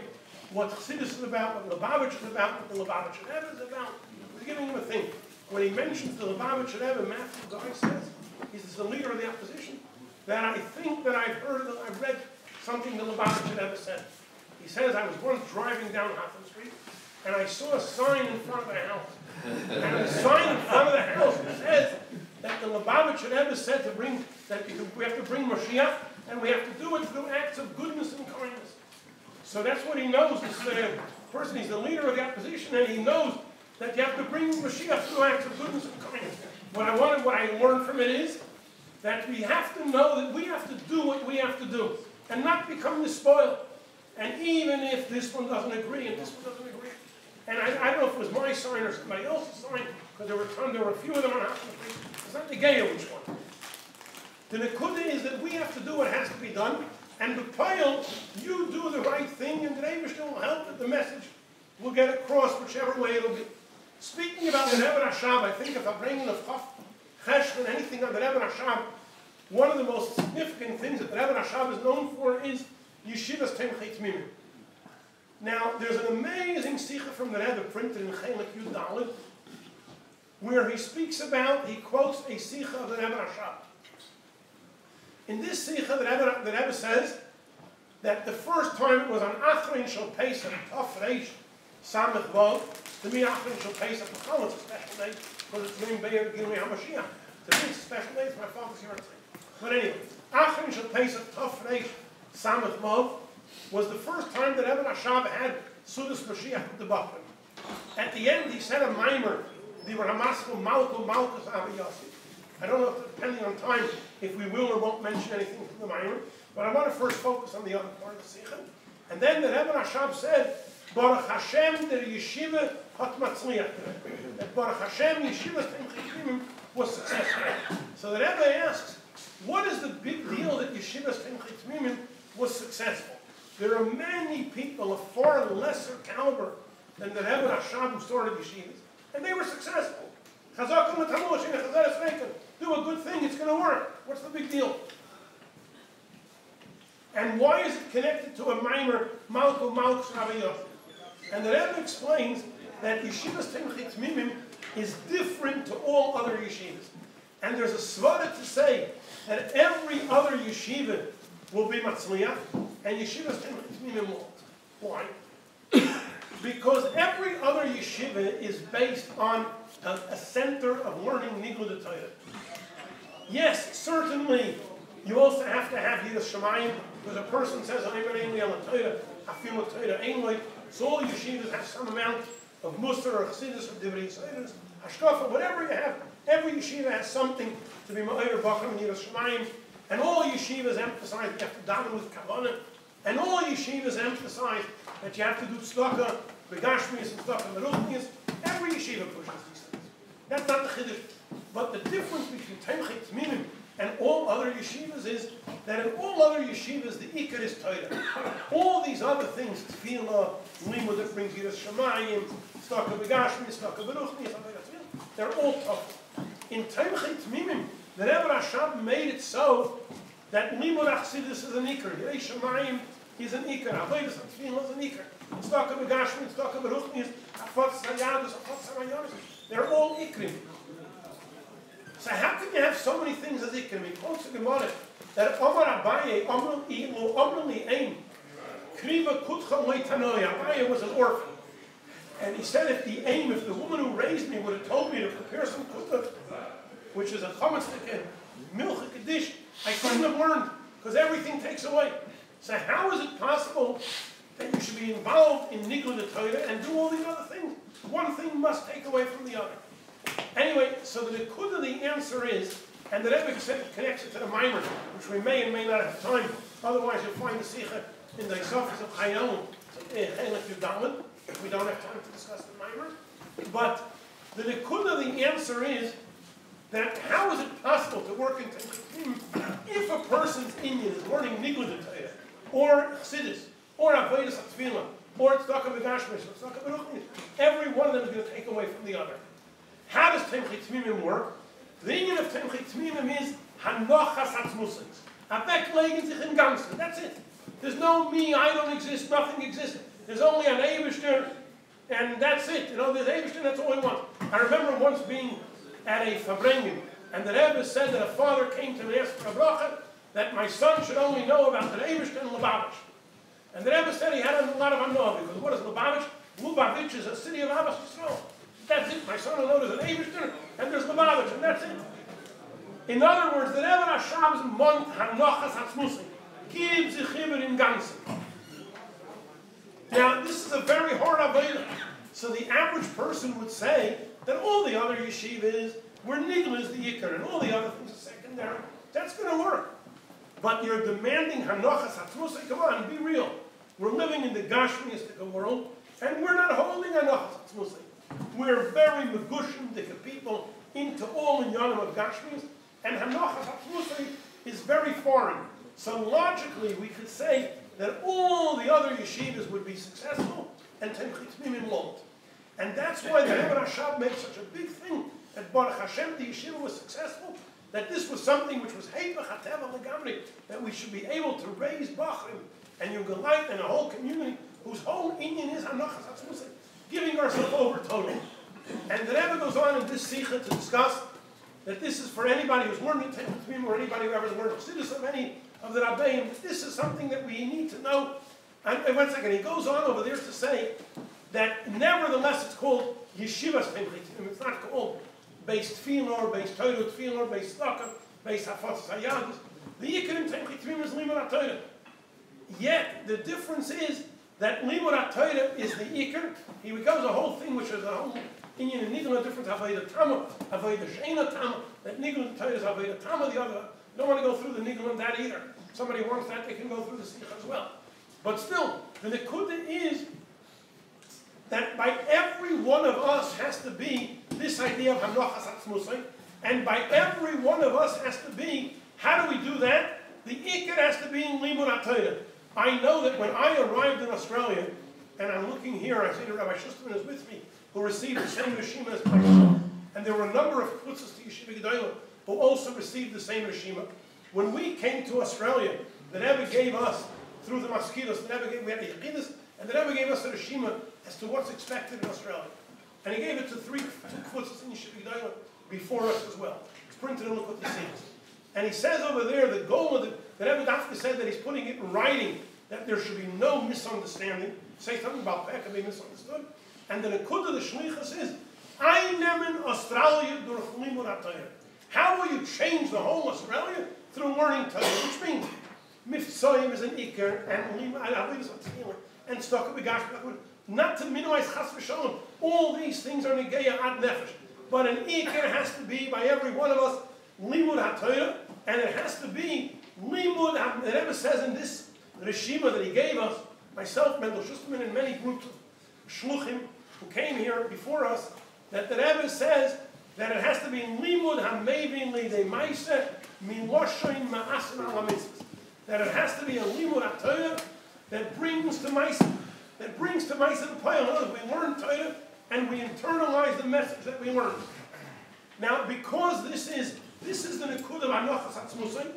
what Chassidus is about, what Lubavitch is about, what the Lubavitch Rebbe is about. He was giving him a thing. When he mentions the Lubavitch Rebbe, Matthew Guy says, he's the leader of the opposition, that I think that I've read something the Lubavitch Rebbe said. He says, I was once driving down Hoffman Street, and I saw a sign in front of the house. And the sign in front of the house says that the Lubavitcher Rebbe said we have to bring Mashiach, and we have to do it through acts of goodness and kindness. So that's what he knows. This person, he's the leader of the opposition, and he knows that you have to bring Mashiach through acts of goodness and kindness. What I learned from it is that we have to know that we have to do what we have to do, and not become despoiled. And even if this one doesn't agree, and this one doesn't agree, and I don't know if it was my sign or somebody else's sign, because there were a few of them on house. It's not the gay which one. The nekuda is that we have to do what has to be done, and the pile, you do the right thing, and the Rebbe will help that the message will get across whichever way it'll be. Speaking about the Rebbe Rashab, I think if Farbrengen of Chof, Cheshvan, anything on the Rebbe Rashab, one of the most significant things that the Rebbe Rashab is known for is Yeshivas Temchei Tmimim. Now, there's an amazing sikha from the Rebbe printed in Chelik Yud Daled, where he quotes a sikha of the Rebbe Rashab. In this sikha, the Rebbe says that the first time it was on Achrein Shel Pesach, Tov Reish, Samech Vav, to me Achrein Shel Pesach, it's a special day, because it's named Be'er Gilmei HaMashiach. To me, it's a special day, it's my father's yard. But anyway, Achrein Shel Pesach, Tov Reish, Samech Vav, was the first time that Rebbe Rashab had Sudas Mashiach with the Bachman. At the end, he said a mimer, the Ramaskal Malkus Rabbi Yossi. I don't know, if, depending on time, if we will or won't mention anything from the mimer, but I want to first focus on the other part of the Sikha. And then the Rebbe Rashab said, Baruch Hashem der Yeshiva hat matzliach. That Baruch Hashem Yeshiva's Temchei was successful. So the Rebbe asks, what is the big deal that Yeshiva's Temchei was successful? There are many people of far lesser caliber than the Rebbe Rashab who started yeshivas, and they were successful. Do a good thing, it's going to work. What's the big deal? And why is it connected to a mimer, Malkus Rabbi Yossi? And the Rebbe explains that Yeshivas Temchei Tmimim is different to all other yeshivas. And there's a svara to say that every other yeshiva will be matzliach, and Yeshivas Temchei Tmimim won't. Why? Because every other yeshiva is based on a center of learning Nigla Torah. Yes, certainly, you also have to have Yiras Shamayim, because a person says, so all yeshivas have some amount of Musar or Chassidus or Divrei Yisraelis, Hashkafa, whatever you have. Every yeshiva has something to be Ma'ir Bacham and Yiras Shamayim, and all yeshivas emphasize that you have to daven with Kavanah, and all yeshivas emphasize that you have to do tzedakah, begashmius and tzedakah meruchnius. Every yeshiva pushes these things. That's not the chiddush. But the difference between Temchei Tmimim and all other yeshivas is that in all other yeshivas the ikar is Torah. All these other things, tefillah, limud that brings Yiras Shamayim, tzedakah begashmius, tzedakah meruchnius, they're all tough. In Temchei Tmimim, the Rebbe Rashab made it so that limud achsidus is an ikar, Yiras Shamayim is an ikar, avodas tefillah is an ikar. Tzedakah begashmius, tzedakah meruchnius, afot sayadus, afot samayanis. They're all ikrim. So how can you have so many things as ikrim? He quotes the Gemara that Omar Abaye, Omrli Ein, Kriva Kutcha Leitanoi. Abaye was an orphan. And he said if the woman who raised me would have told me to prepare some kutcha, which is a chametzik and milch dish, I couldn't have learned, because everything takes away. So how is it possible that you should be involved in Nigla Torah and do all these other things? One thing must take away from the other. Anyway, so the nekuda, the answer is, and the Rebbe connects it to the mimer, which we may and may not have time. Otherwise, you'll find the sikha in the Isofis of Chayalon, if we don't have time to discuss the mimer. But the nekuda, the answer is that how is it possible to work in Temchei if a person's Inyan is learning Nigla Torah, or Chassidus, or Avodas Tefillah, or tzedakah begashmius, or tzedakah beruchnius? Every one of them is going to take away from the other. How does Temchei Tmimim work? The Inyan of Temchei Tmimim is Hanochas Atzmusins. Aweglegen sich im Ganzen. That's it. There's no me, I don't exist, nothing exists. There's only an Eibishter, and that's it. You know, there's Eibishter, that's all we want. I remember once being at a Farbrengen, and the Rebbe said that a father came to me and asked for a bracha that my son should only know about the Eibishter and Lubavitch. And the Rebbe said he had a lot of unknown, because what is Lubavitch? Lubavitch is a city of Abbas Yisrael. That's it. My son-in-law is an Eibishter, and there's Lubavitch, and that's it. In other words, the Rebbe Rashab's Mont Hanochas Hatzmusi gives the Chibur in Ganzen. Now, this is a very hard avodah. So the average person would say that all the other yeshivas were nigla is the yikar, and all the other things are secondary. That's going to work. But you're demanding Hanochas Hatzmusi. Come on, be real. We're living in the Gashmiistic world, and we're not holding Hanochas Hatzmusi. We're very megushindik people into all in Yonam of Gashmis, and Hanochas Hatzmusi is very foreign. So logically, we could say that all the other yeshivas would be successful, and Temchit Mimim won't. And that's why the Rebbe Rashab made such a big thing that Baruch Hashem, the yeshiva was successful, that this was something which was Heipach HaTeva Legamri, that we should be able to raise Bachrim and Yugalite and a whole community whose whole Indian is Hanochas Hatzmusi, giving ourselves over totally. And the Rebbe goes on in this Sikha to discuss that this is for anybody who's learning Temchit Mimim or anybody who ever learned Chassidus of any of the Rabbeim. This is something that we need to know. And one second, he goes on over there to say that nevertheless it's called Yeshivas Temchit Mimim. It's not called based Tefillah, based Torah Tefillah, based Tzedakah, based Hafatzas Hayadus. The Yikar in Temchit Mimim is Limud HaTorah. Yet the difference is that Limud HaTorah is the Yikar. He becomes a whole thing which is a whole Inyan and Nigla difference. Avodah Tama, Avodah Sheina Tama. That Nigla Torah is Avodah Tama. The other, you don't want to go through the Nigla on that either. Somebody wants that, they can go through the Sikha as well. But still, the Nekuda is that by every one of us has to be this idea of Hanochas Hatzmusi, and by every one of us has to be, how do we do that? The Ikar has to be in Limud HaTorah. I know that when I arrived in Australia, and I'm looking here, I see that Rabbi Cheshvan is with me, who received the same Rishima as my son, and there were a number of Kutzas to Yeshiva Gedolah who also received the same Rishima. When we came to Australia, the Rebbe gave us, through the mosquitoes, we had a Yechidus, and the Rebbe gave us a Rishima as to what's expected in Australia. And he gave it to two Kutzas in Yeshiva Gedolah before us as well. It's printed in Likkutei Sichos. And he says over there, the goal of the Rebbe Dafka said that he's putting it in writing, that there should be no misunderstanding. Say something about Pekah being misunderstood. And the Nekuda, the Shlichus is, I nemen Australia durch Limud HaTorah. How will you change the whole Australia? Through learning Torah, which means Mifsoyim is an Iker, and Limud is a Tefillah, and Stocker Begash, not to minimize Chas v'Shalom. All these things are Negeya ad Nefesh. But an Iker has to be, by every one of us, Limud HaTorah, and it has to be Limud HaTorah. The Rebbe says in this Rishima that he gave us, myself, Mendel Schusterman, and many groups of Shluchim who came here before us, that the Rebbe says that it has to be Limud HaMevin Lidei Maaseh Min Loshoin Ma'asen Ala Mitzvahs. That it has to be a Limud HaTorah that brings to Maaseh, the Payal. We learn Torah and we internalize the message that we learn. Now, because this is the Nekuda of Hanochas Hatzmusi,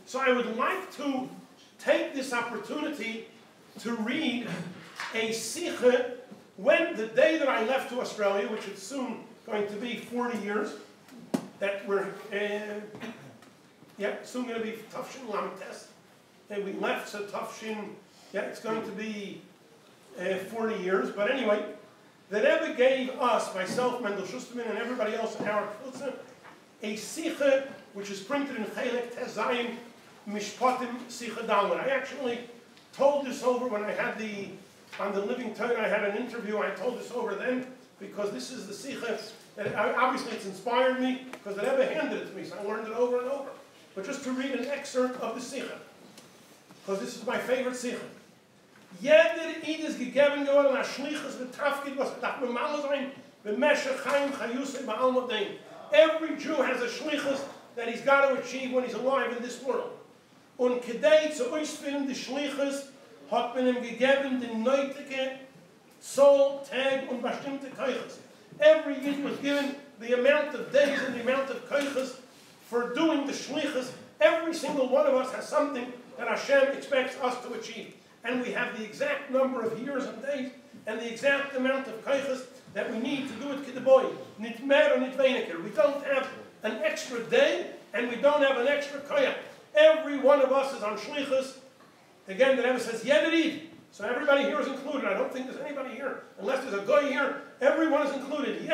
so I would like to take this opportunity to read a Sikha when the day that I left to Australia, which is soon going to be 40 years, that we're, soon going to be Tafshin Lamtes. And we left, so Tafshin, it's going to be 40 years. But anyway, the Rebbe gave us, myself, Mendel Schusterman, and everybody else in our Kibbutz, a Sikha, which is printed in Chelek Tezayim Mishpatim Sikha Dalman. I actually told this over when I had on the Living Torah, I had an interview. I told this over then, because this is the Sikha that obviously it's inspired me, because the Rebbe handed it to me, so I learned it over and over. But just to read an excerpt of the Sikha, because this is my favorite Sikha. Jeder Eid ist gegeben geworden, als Schlichus betafkid, was darf normal sein, b'meshech chaim chayusei ba'al modein. Every Jew has a Schlichus that he's got to achieve when he's alive in this world. Und kedei zu ausführen die Schlichus hat man ihm gegeben den nötige Zoll, Tag und bestimmte Keuches. Every Yid was given the amount of days and the amount of Keuches for doing the Shlichus. Every single one of us has something that Hashem expects us to achieve. And we have the exact number of years and days and the exact amount of Keuches that we need to do it Kidboy. Nit mer or nit weniger. We don't have an extra day and we don't have an extra Koyach. Every one of us is on Shlichus. Again, the Rebbe says, Yeder Yid, So everybody here is included. I don't think there's anybody here, unless there's a guy here, everyone is included.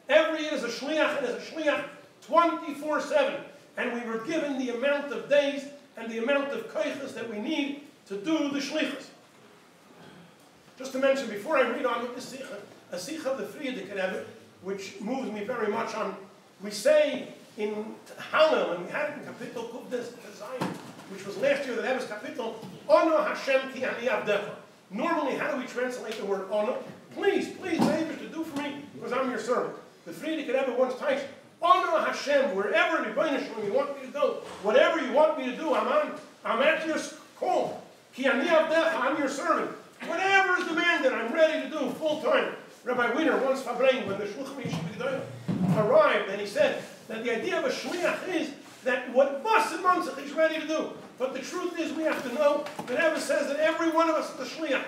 Every Yid is a shliach and is a shliach 24/7. And we were given the amount of days and the amount of koiches that we need to do the shlichus. Just to mention, before I read on with this sikha, a sikha of the Frierdiker Rebbe, which moves me very much on, we say in Hallel, and we had it in Kapitel Kuvdes Zion, which was last year the Rebbe's Kapitel, Ono Hashem ki ani avdecha. Normally, how do we translate the word Ono? Please, neighbors, to do for me, because I'm your servant. The Frierdiker Rebbe once types, Ono Hashem, wherever in Rebbeinu you want me to go, whatever you want me to do, I'm at your call. Ki ani avdecha, I'm your servant. Whatever is demanded, I'm ready to do full time. Rabbi Wiener once Farbrengen, when the Shluchim Yeshiva arrived, and he said that the idea of a shliach is that what Bas and Mansach he's ready to do. But the truth is, we have to know that Rebbe says that every one of us is a shliach.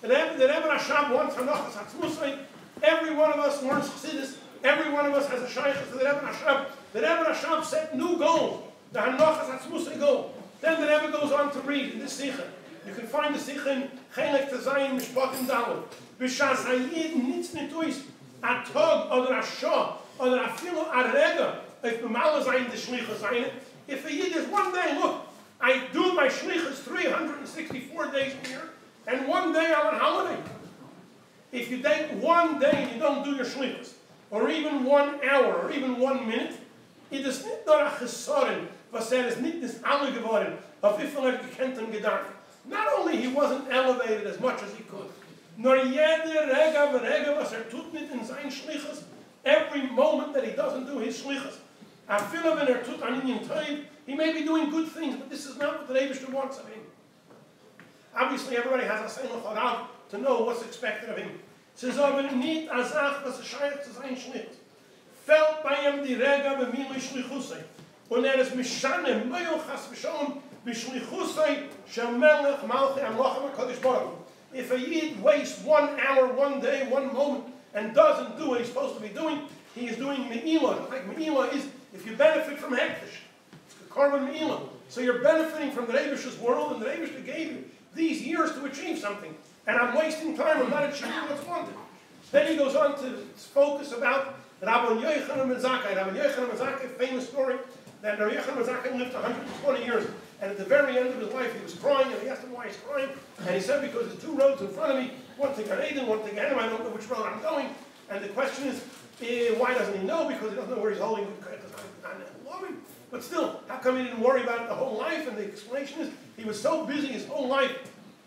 That Rebbe Rashab wants Hanachas Hatzmusay. Every one of us learns Chassidus. Every one of us has a shaykhus to the Rebbe Rashab. The Rebbe Rashab set new goals. The Hanachas Hatzmusay goal. Then the Rebbe goes on to read in this sikha. You can find the sikha in Chelek Tezayin Mishpatim Daled. B'shas hayid nitz nituis atog oder asho oder afilo arega if b'mala zayin the shlichus zayin. If a yid is one day, look, I do my shlichus 364 days a year, and one day I'm on holiday. If you take one day and you don't do your shlichus, or even 1 hour, or even 1 minute, it is nicht nur a chesoren, was is nicht das alle geworden, auf wie viel gekent und gedacht. Not only he wasn't elevated as much as he could, nor jeder rega v'rega was tut nicht in sein shlichus, every moment that he doesn't do his shlichus, afilu v'ner tut an inyan toiv, he may be doing good things, but this is not what the Rebbe wants of him. Obviously, everybody has a seinuch harav to know what's expected of him. Says aber nicht azach was a shayach zu sein shlichus. Fällt bei ihm die rega v'milui shlichusay, und is mishane meil chas v'sholem b'shlichusay shel melech malchi amlochem HaKadosh Baruch Hu. If a yid wastes 1 hour, 1 day, 1 moment, and doesn't do what he's supposed to be doing, he is doing me'ilah. Like me'ilah is, if you benefit from hektish, it's the korban me'ilah. So you're benefiting from the Rebbe's world, and the Rebbe gave you these years to achieve something. And I'm wasting time, I'm not achieving what's wanted. Then he goes on to focus about Rabbi Yochanan ben Zakkai. Rabbi Yochanan ben Zakkai, famous story, that Rabbi Yochanan ben Zakkai lived 120 years. And at the very end of his life, he was crying, and he asked him why he's crying. And he said, because there's 2 roads in front of me, one to Gan Eden, one to Gehenna, I don't know which road I'm going. And the question is, why doesn't he know? Because he doesn't know where he's holding the. But still, how come he didn't worry about it the whole life? And the explanation is, he was so busy his whole life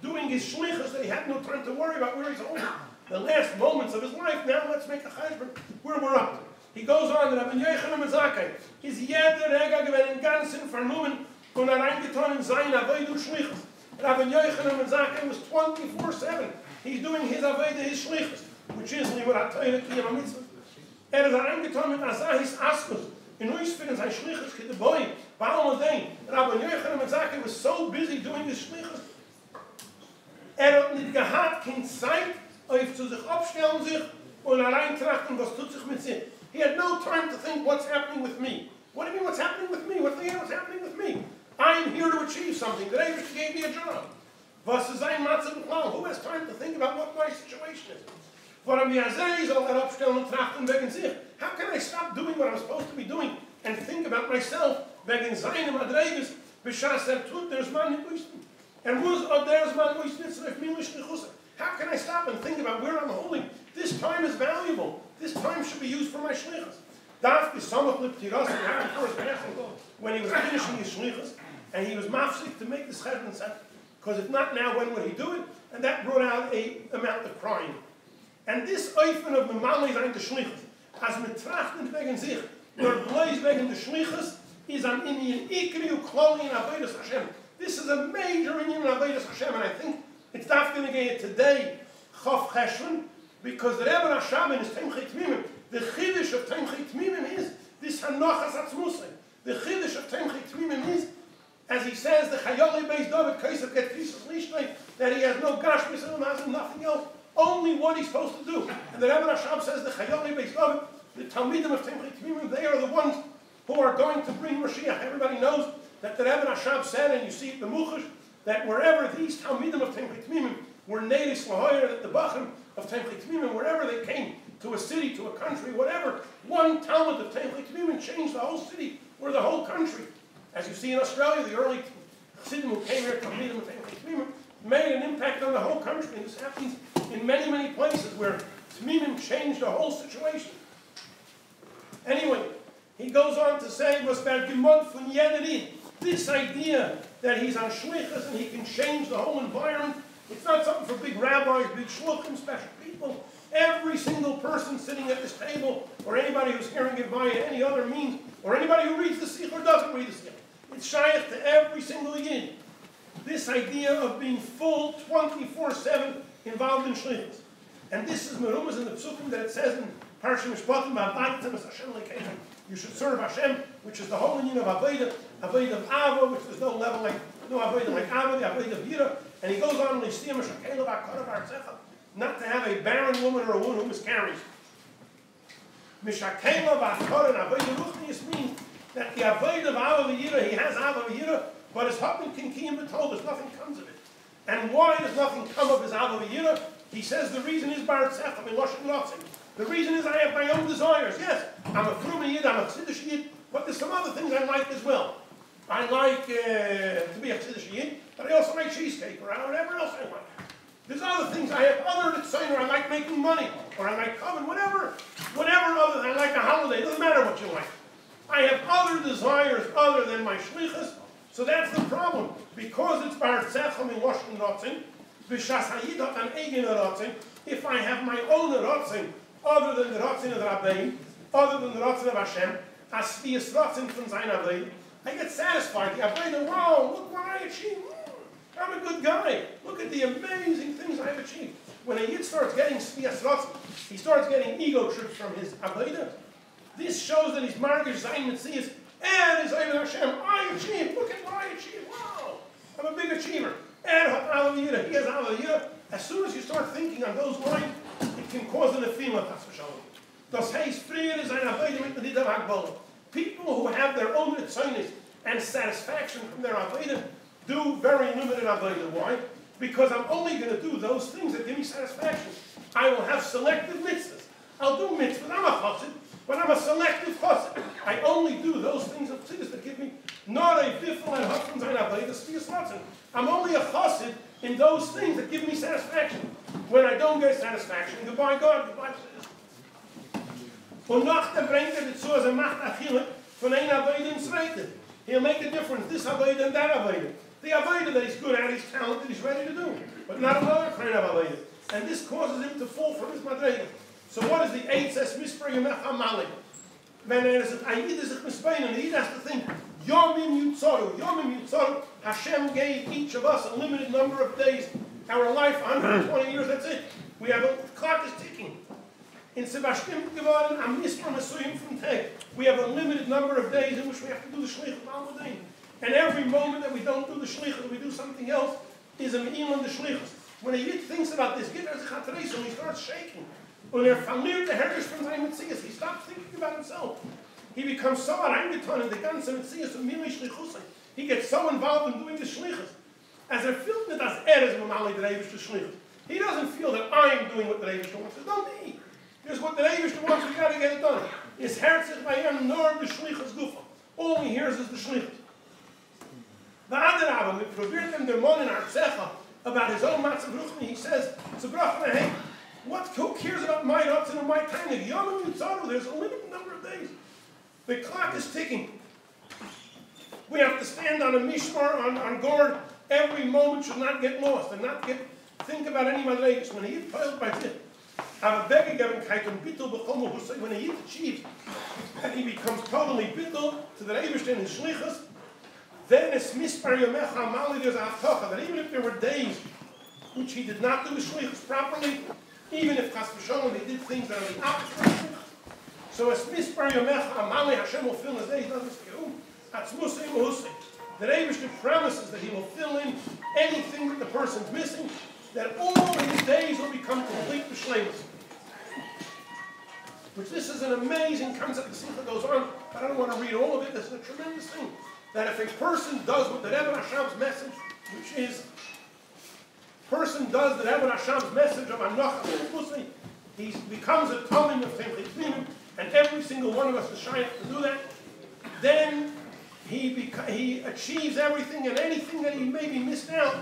doing his shlichus that he had no time to worry about where he's holding the last moments of his life. Now let's make a cheshbon where we're up to. He goes on, Rabbi Yochanan ben Zakkai, is jeder Rega gewesen ganzen vernommen und reingetan in seine Avodah Shlichus. Rabbi Yochanan ben Zakkai was 24/7. He's doing his Avodah, his Shlichus, which is Limud HaTorah Kiyam HaMitzvah. Is reingetan mit Azahis Askus. In Oisfin sein Shlichus Kedeboy, Baal Modein. Rabbi Yochanan ben Zakkai was so busy doing his Shlichus. Hat nicht gehabt, kein Zeit, auf zu sich aufstellen sich und reintrachten, was tut sich mit sich. He had no time to think, what's happening with me? What do you mean, what's happening with me? What's happening with me? I'm here to achieve something. The Rebbe gave me a job. Was ist ein Matze b'klal? Who has time to think about what my situation is? How can I stop doing what I'm supposed to be doing and think about myself? Wegen seinem Adreges, b'shas tut there's man nikusten. And who's there's man nikusten? How can I stop and think about where I'm holding? This time is valuable. This time should be used for my shlichus. Daf is samach l'ptiras and right before his passing, when he was finishing his shlichus, and he was mafsik to make the cheshvan set, because if not now, when would he do it? And that brought out a amount of crying. And this oifen of memali zayin the shlichus, as mitrachten wegen sich, nor blaze wegen the shlichus, is an inyan ikri ukloli in avodas Hashem. This is a major inyan in avodas Hashem, and I think it's daf going to get today, Chof Cheshvan, because the Rebbe Rashab in his Temchei Tmimim, the chiddush of Temchei Tmimim is this Hanochas Atzmusay. The chiddush of Temchei Tmimim is, as he says, the Chayoli Beis David Kaisef Get Kisas Lishtay, that he has no Gashmis and nothing else, only what he's supposed to do. And the Rebbe Rashab says the Chayoli Beis David, the Talmidim of Temchei Tmimim, they are the ones who are going to bring Mashiach. Everybody knows that the Rebbe Rashab said, and you see it in the Muchash, that wherever these Talmidim of Temchei Tmimim Neris Lahoyer, that the Bachim of Temchei Tmimim, wherever they came, to a city, to a country, whatever, one Talmud of Temchei Tmimim changed the whole city or the whole country. As you see in Australia, the early Chassidim who came here to meet them with Temchei Tmimim made an impact on the whole country, and this happens in many, many places where Tmimim changed the whole situation. Anyway, he goes on to say, this idea that he's on shlichus and he can change the whole environment, it's not something for big rabbis, big shluchim, special people. Every single person sitting at this table, or anybody who's hearing it via any other means, or anybody who reads the sikh or doesn't read the sikh, it's shaykh to every single yid. This idea of being full 24/7 involved in shlichus. And this is merumas in the psukim that it says in Parsha Mishpatim, you should serve Hashem, which is the whole union of Avodah of Ava, which there's no level like, no Avodah like Ava, the Avodah of Yira. And he goes on, not to have a barren woman or a woman who miscarries. Mishakela v'achor and Avodah Ruchnius means that the Avodah of Ava v'Yira, he has Ava v'Yira, but his husband can kiyum b'toldus, nothing comes of it. And why does nothing come of his Ava v'Yira? He says the reason is Bar Tzecham in Loshen Lotzim. The reason is I have my own desires. Yes, I'm a Fruma Yid, I'm a Tziddish Yid, but there's some other things I like as well. I like to be a Tziddish Yid, but I also like cheesecake or whatever else I like. There's other things I have other than or I like making money, or I like coven, whatever other than I like a holiday, it doesn't matter what you like. I have other desires other than my shlichus, so that's the problem. Because it's Bar Tzecham in Loshen Lotzim, B'shas Hayidot an Egin Rotzim, if I have my own Rotzim, other than the Rotzim of Rabbi, other than the Rotzim of Hashem, as Svias Rotzim from Zayin Avleid, I get satisfied. The Avleid, wow, look what I achieved. I'm a good guy. Look at the amazing things I've achieved. When a Yid starts getting Svias Rotzim, he starts getting ego trips from his Avleid. This shows that he's Margish Zayin Metzias and his Avleid Hashem. I achieved. Look at what I achieved. Wow, I'm a big achiever. And Avleid, he has Avleid. As soon as you start thinking on those lines, it can cause an efema. People who have their own ritzonos and satisfaction from their avodah do very limited avodah. Why? Because I'm only going to do those things that give me satisfaction. I will have selective mitzvahs. I'll do mitzvahs. I'm a chassid, but I'm a selective chassid. I only do those things of tzidus that give me not a different and husbands and avodah svias rotzim. I'm only a chassid in those things that give me satisfaction. When I don't get satisfaction, goodbye God, goodbye tzidus. He'll make a difference, this avodah and that avodah. The avodah that he's good at, he's talented, he's ready to do, but not another kind of avodah. And this causes him to fall from his madrega. So what is the eitzes misprayim echamalik? When er is it ayid is it misbein, and he has to think, Yomim Yutzoru, Hashem gave each of us a limited number of days. Our life, 120 years, that's it. We have the clock is ticking. In Sebastian geworden, am Nisra Mesuyim from Teg. We have a limited number of days in which we have to do the Shlich of Al-Mudain. And every moment that we don't do the Shlich, that we do something else, is a me'il on the Shlichus. When a Yid thinks about this, Yid has a Chatreis, and he starts shaking. When er verliert the Hergish from seinem Metzias, he stops thinking about himself. He becomes so reingetan in the ganze Metzias und Mili Shlichusay. He gets so involved in doing the Shlichus. As fühlt nicht, dass is Mamali der Eibishter Shlichus. He doesn't feel that I'm doing what the Eibishter wants. It's not me. Here's what the Eibishter wants, we got to get it done. His herzich by him, nor the Shlichus Gufa. All he hears is the Shlichus. The other Rabbi, we probiert him der Mon in Arzecha about his own Matzav Ruchni. He says, hey, who cares about my Ratzin and my Tainig? Yom Yutzaru, there's a limited number of days. The clock is ticking. We have to stand on a mishmar, on guard. Every moment should not get lost and not think about any madregas. When he filed by it, when he achieves and he becomes totally bittul to the Eibishter and his shlichus, then it's mispar yomecha amali, there's a haftacha that even if there were days which he did not do his shlichus properly, even if chas v'sholom he did things that are the opposite of shlichus, so it's mispar yomecha amali, Hashem will fill his days, doesn't say, atzmusay muhusay. The Eibishter promises that he will fill in anything that the person's missing, that all his days will become complete b'shleimus. Which this is an amazing concept. The Simcha goes on, but I don't want to read all of it. This is a tremendous thing. That if a person does what the Rebbe Rashab's message, which is person does the Rebbe Rashab's message of Anocha Pussy, he becomes a Tomim of Temchitlinim, and every single one of us is shy to do that, then he achieves everything, and anything that he maybe missed out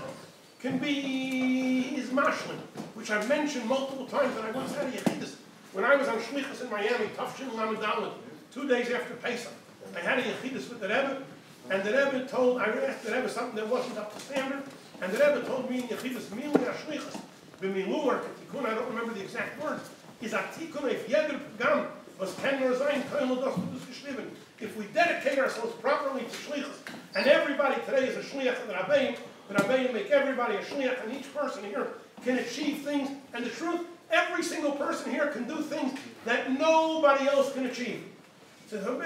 can be his mashlim, which I've mentioned multiple times, and I once had a yechidus. When I was on Shlichus in Miami, Tafshin Lamed Daled, 2 days after Pesach, I had a yechidus with the Rebbe, and the Rebbe I asked the Rebbe something that wasn't up to standard, and the Rebbe told me in yechidus, Milu HaShlichus, B'milu or Ketikun, I don't remember the exact words, is Atikun if Yeder Pgam was Ken Rozayin Koil Das Geschrieben. If we dedicate ourselves properly to Shlichus, and everybody today is a Shliach of the Rabbi, the Rabbi make everybody a Shliach, and each person here can achieve things, and the truth, every single person here can do things that nobody else can achieve. So that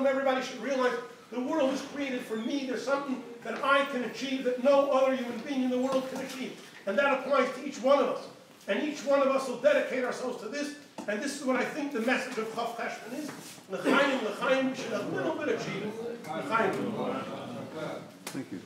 everybody should realize the world is created for me. There's something that I can achieve that no other human being in the world can achieve. And that applies to each one of us. And each one of us will dedicate ourselves to this. And this is what I think the message of Chof Cheshvan is. L'chaim, l'chaim, we should have a little bit of achievement. L'chaim. Thank you.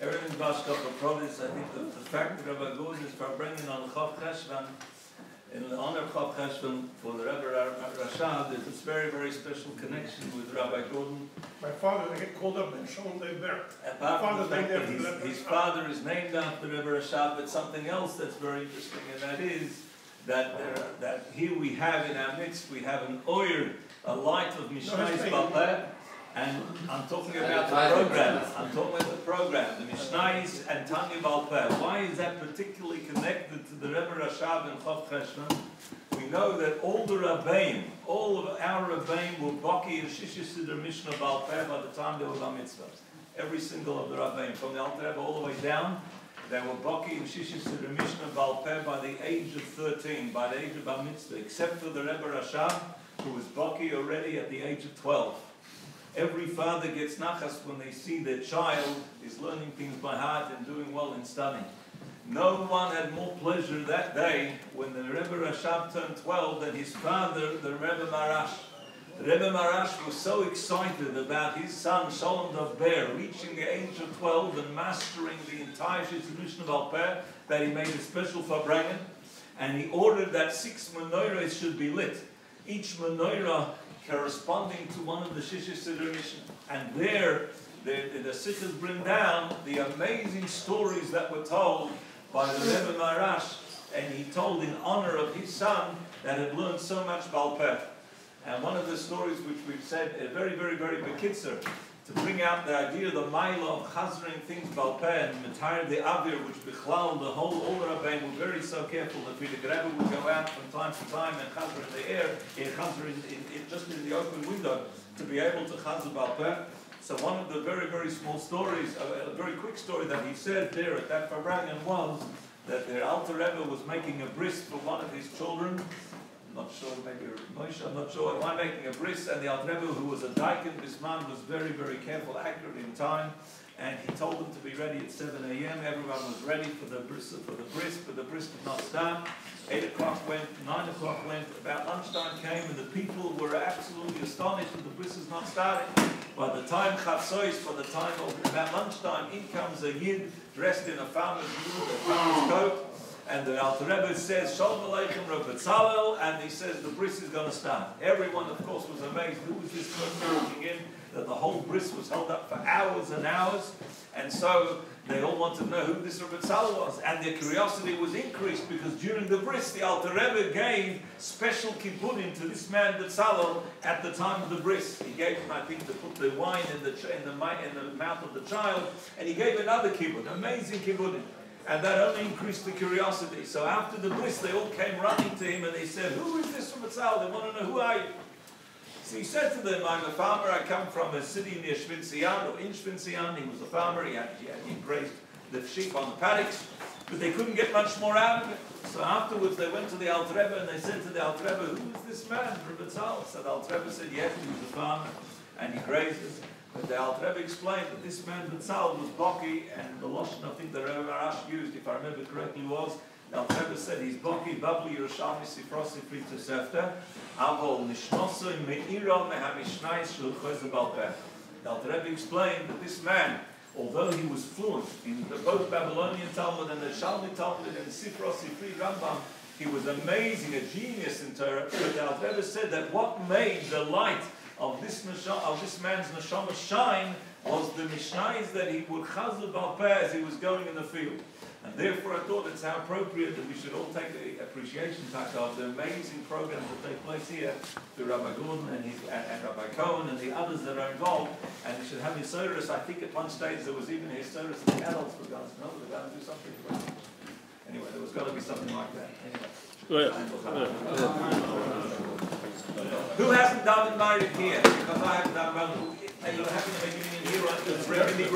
Everything's mashed up for promise. I think the fact that Rabbi goes is Farbrengen on Chof Cheshvan, In honor of Chof Cheshvan for the Rebbe Rashab, there's this very, very special connection with Rabbi Gordon. My father, they get called up and shown they bear. Apart from the fact that his father is named after Rebbe Rashab, but something else that's very interesting, and that is that here we have in our midst, we have an oyer, a light of Mishnayis Balpeh, and I'm talking about the program. I'm talking about the program, the Mishnayis and Tanya Balpeh. Why is that particularly connected to the Rebbe Rashab and Chof Cheshvan? We know that all the Rabbeim, all of our Rabbeim were Baki and Shishis to their Mishnah Balpeh by the time they were Bar Mitzvahs. Every single of the Rabbeim, from the Alter Rebbe all the way down, they were Baki and Shishis to their Mishnah Balpeh by the age of 13, by the age of Bar Mitzvah, except for the Rebbe Rashab, who was Baki already at the age of 12. Every father gets nachas when they see their child is learning things by heart and doing well in studying. No one had more pleasure that day when the Rebbe Rashab turned 12 than his father, the Rebbe Marash. The Rebbe Marash was so excited about his son, Shalom Davber, reaching the age of 12 and mastering the entire Mishnah Balpeh, that he made a special Farbrengen, and he ordered that 6 menorahs should be lit. Each menorah corresponding to one of the Shishis Siddur Mishnah. And there, the Sikhs bring down the amazing stories that were told by the Rebbe Marash, and he told in honor of his son that had learned so much Balpeh. And one of the stories which we've said, very, very, very bekitzer, to bring out the idea of the Maila of chazering things Balpeh and Matayr the Avir, which Bichlal, all the Rabbeim were very so careful that the Rebbe would go out from time to time and chazer in the air, chazer just in the open window, to be able to chazer Balpeh. So one of the very, very small stories, a very quick story that he said there at that Farbrengen was that the Alter Rebbe was making a bris for one of his children. I'm not sure, maybe Moshe, I'm not sure. Why making a bris? And the Alter Rebbe, who was a daikon, this man was very, very careful, accurate in time, and he told them to be ready at 7 a.m. Everyone was ready for the bris, but the bris did not start. 8 o'clock went, 9 o'clock went, about lunchtime came, and the people were absolutely astonished that the bris is not starting. By the time Chatzois, by the time of about lunchtime, in comes a yid dressed in a farmer's coat. And the Alter Rebbe says, Shalom Aleichem Rabbi Tzalel, and he says the bris is going to start. Everyone, of course, was amazed. Who was this person looking in? That the whole bris was held up for hours and hours. And so they all wanted to know who this Rabbi Tzalel was. And their curiosity was increased because during the bris, the Alter Rebbe gave special kibbudim to this man, the Tzalel, at the time of the bris. He gave him, I think, to put the wine in the mouth of the child. And he gave another kibbud, amazing kibbudim. And that only increased the curiosity. So after the bris, they all came running to him and they said, who is this from Tzal? They want to know, who are you? So he said to them, I'm a farmer. I come from a city near Shvinzian, or in Shvinzian. He was a farmer. He grazed the sheep on the paddocks. But they couldn't get much more out of it. So afterwards, they went to the Alter Rebbe and they said to the Alter Rebbe, who is this man from Tzal? So the Alter Rebbe said, yes, he was a farmer and he grazes. But the Alter Rebbe explained that this man B'tzal was Baki, and the Lashon I think the Rebbe Marash used, if I remember correctly, was the Alter Rebbe said he's Baki, Babli Yerushalmi Sifrosi Frita Sefta, Avol Nishnosoi Me'ira Mehamishnais Shel Choze Balpeh. The Alter Rebbe explained that this man, although he was fluent in both Babylonian Talmud and the Shalmi Talmud and Sifra Sifri Rambam, he was amazing, a genius in Torah. But the Alter Rebbe said that what made the light of this man's neshama shine was the mishnayos that he would chazal balpeh as he was going in the field. And therefore I thought it's how appropriate that we should all take the appreciation back of the amazing programs that take place here to Rabbi Gordon and Rabbi Cohen and the others that are involved. And we should have Yossi. I think at one stage there was even Yossi and the adults were going to know they're going to do something for it. Anyway, there was going to be something like that. Anyway. Who hasn't done it married here? Because I haven't done well. Are you happy to make it in here?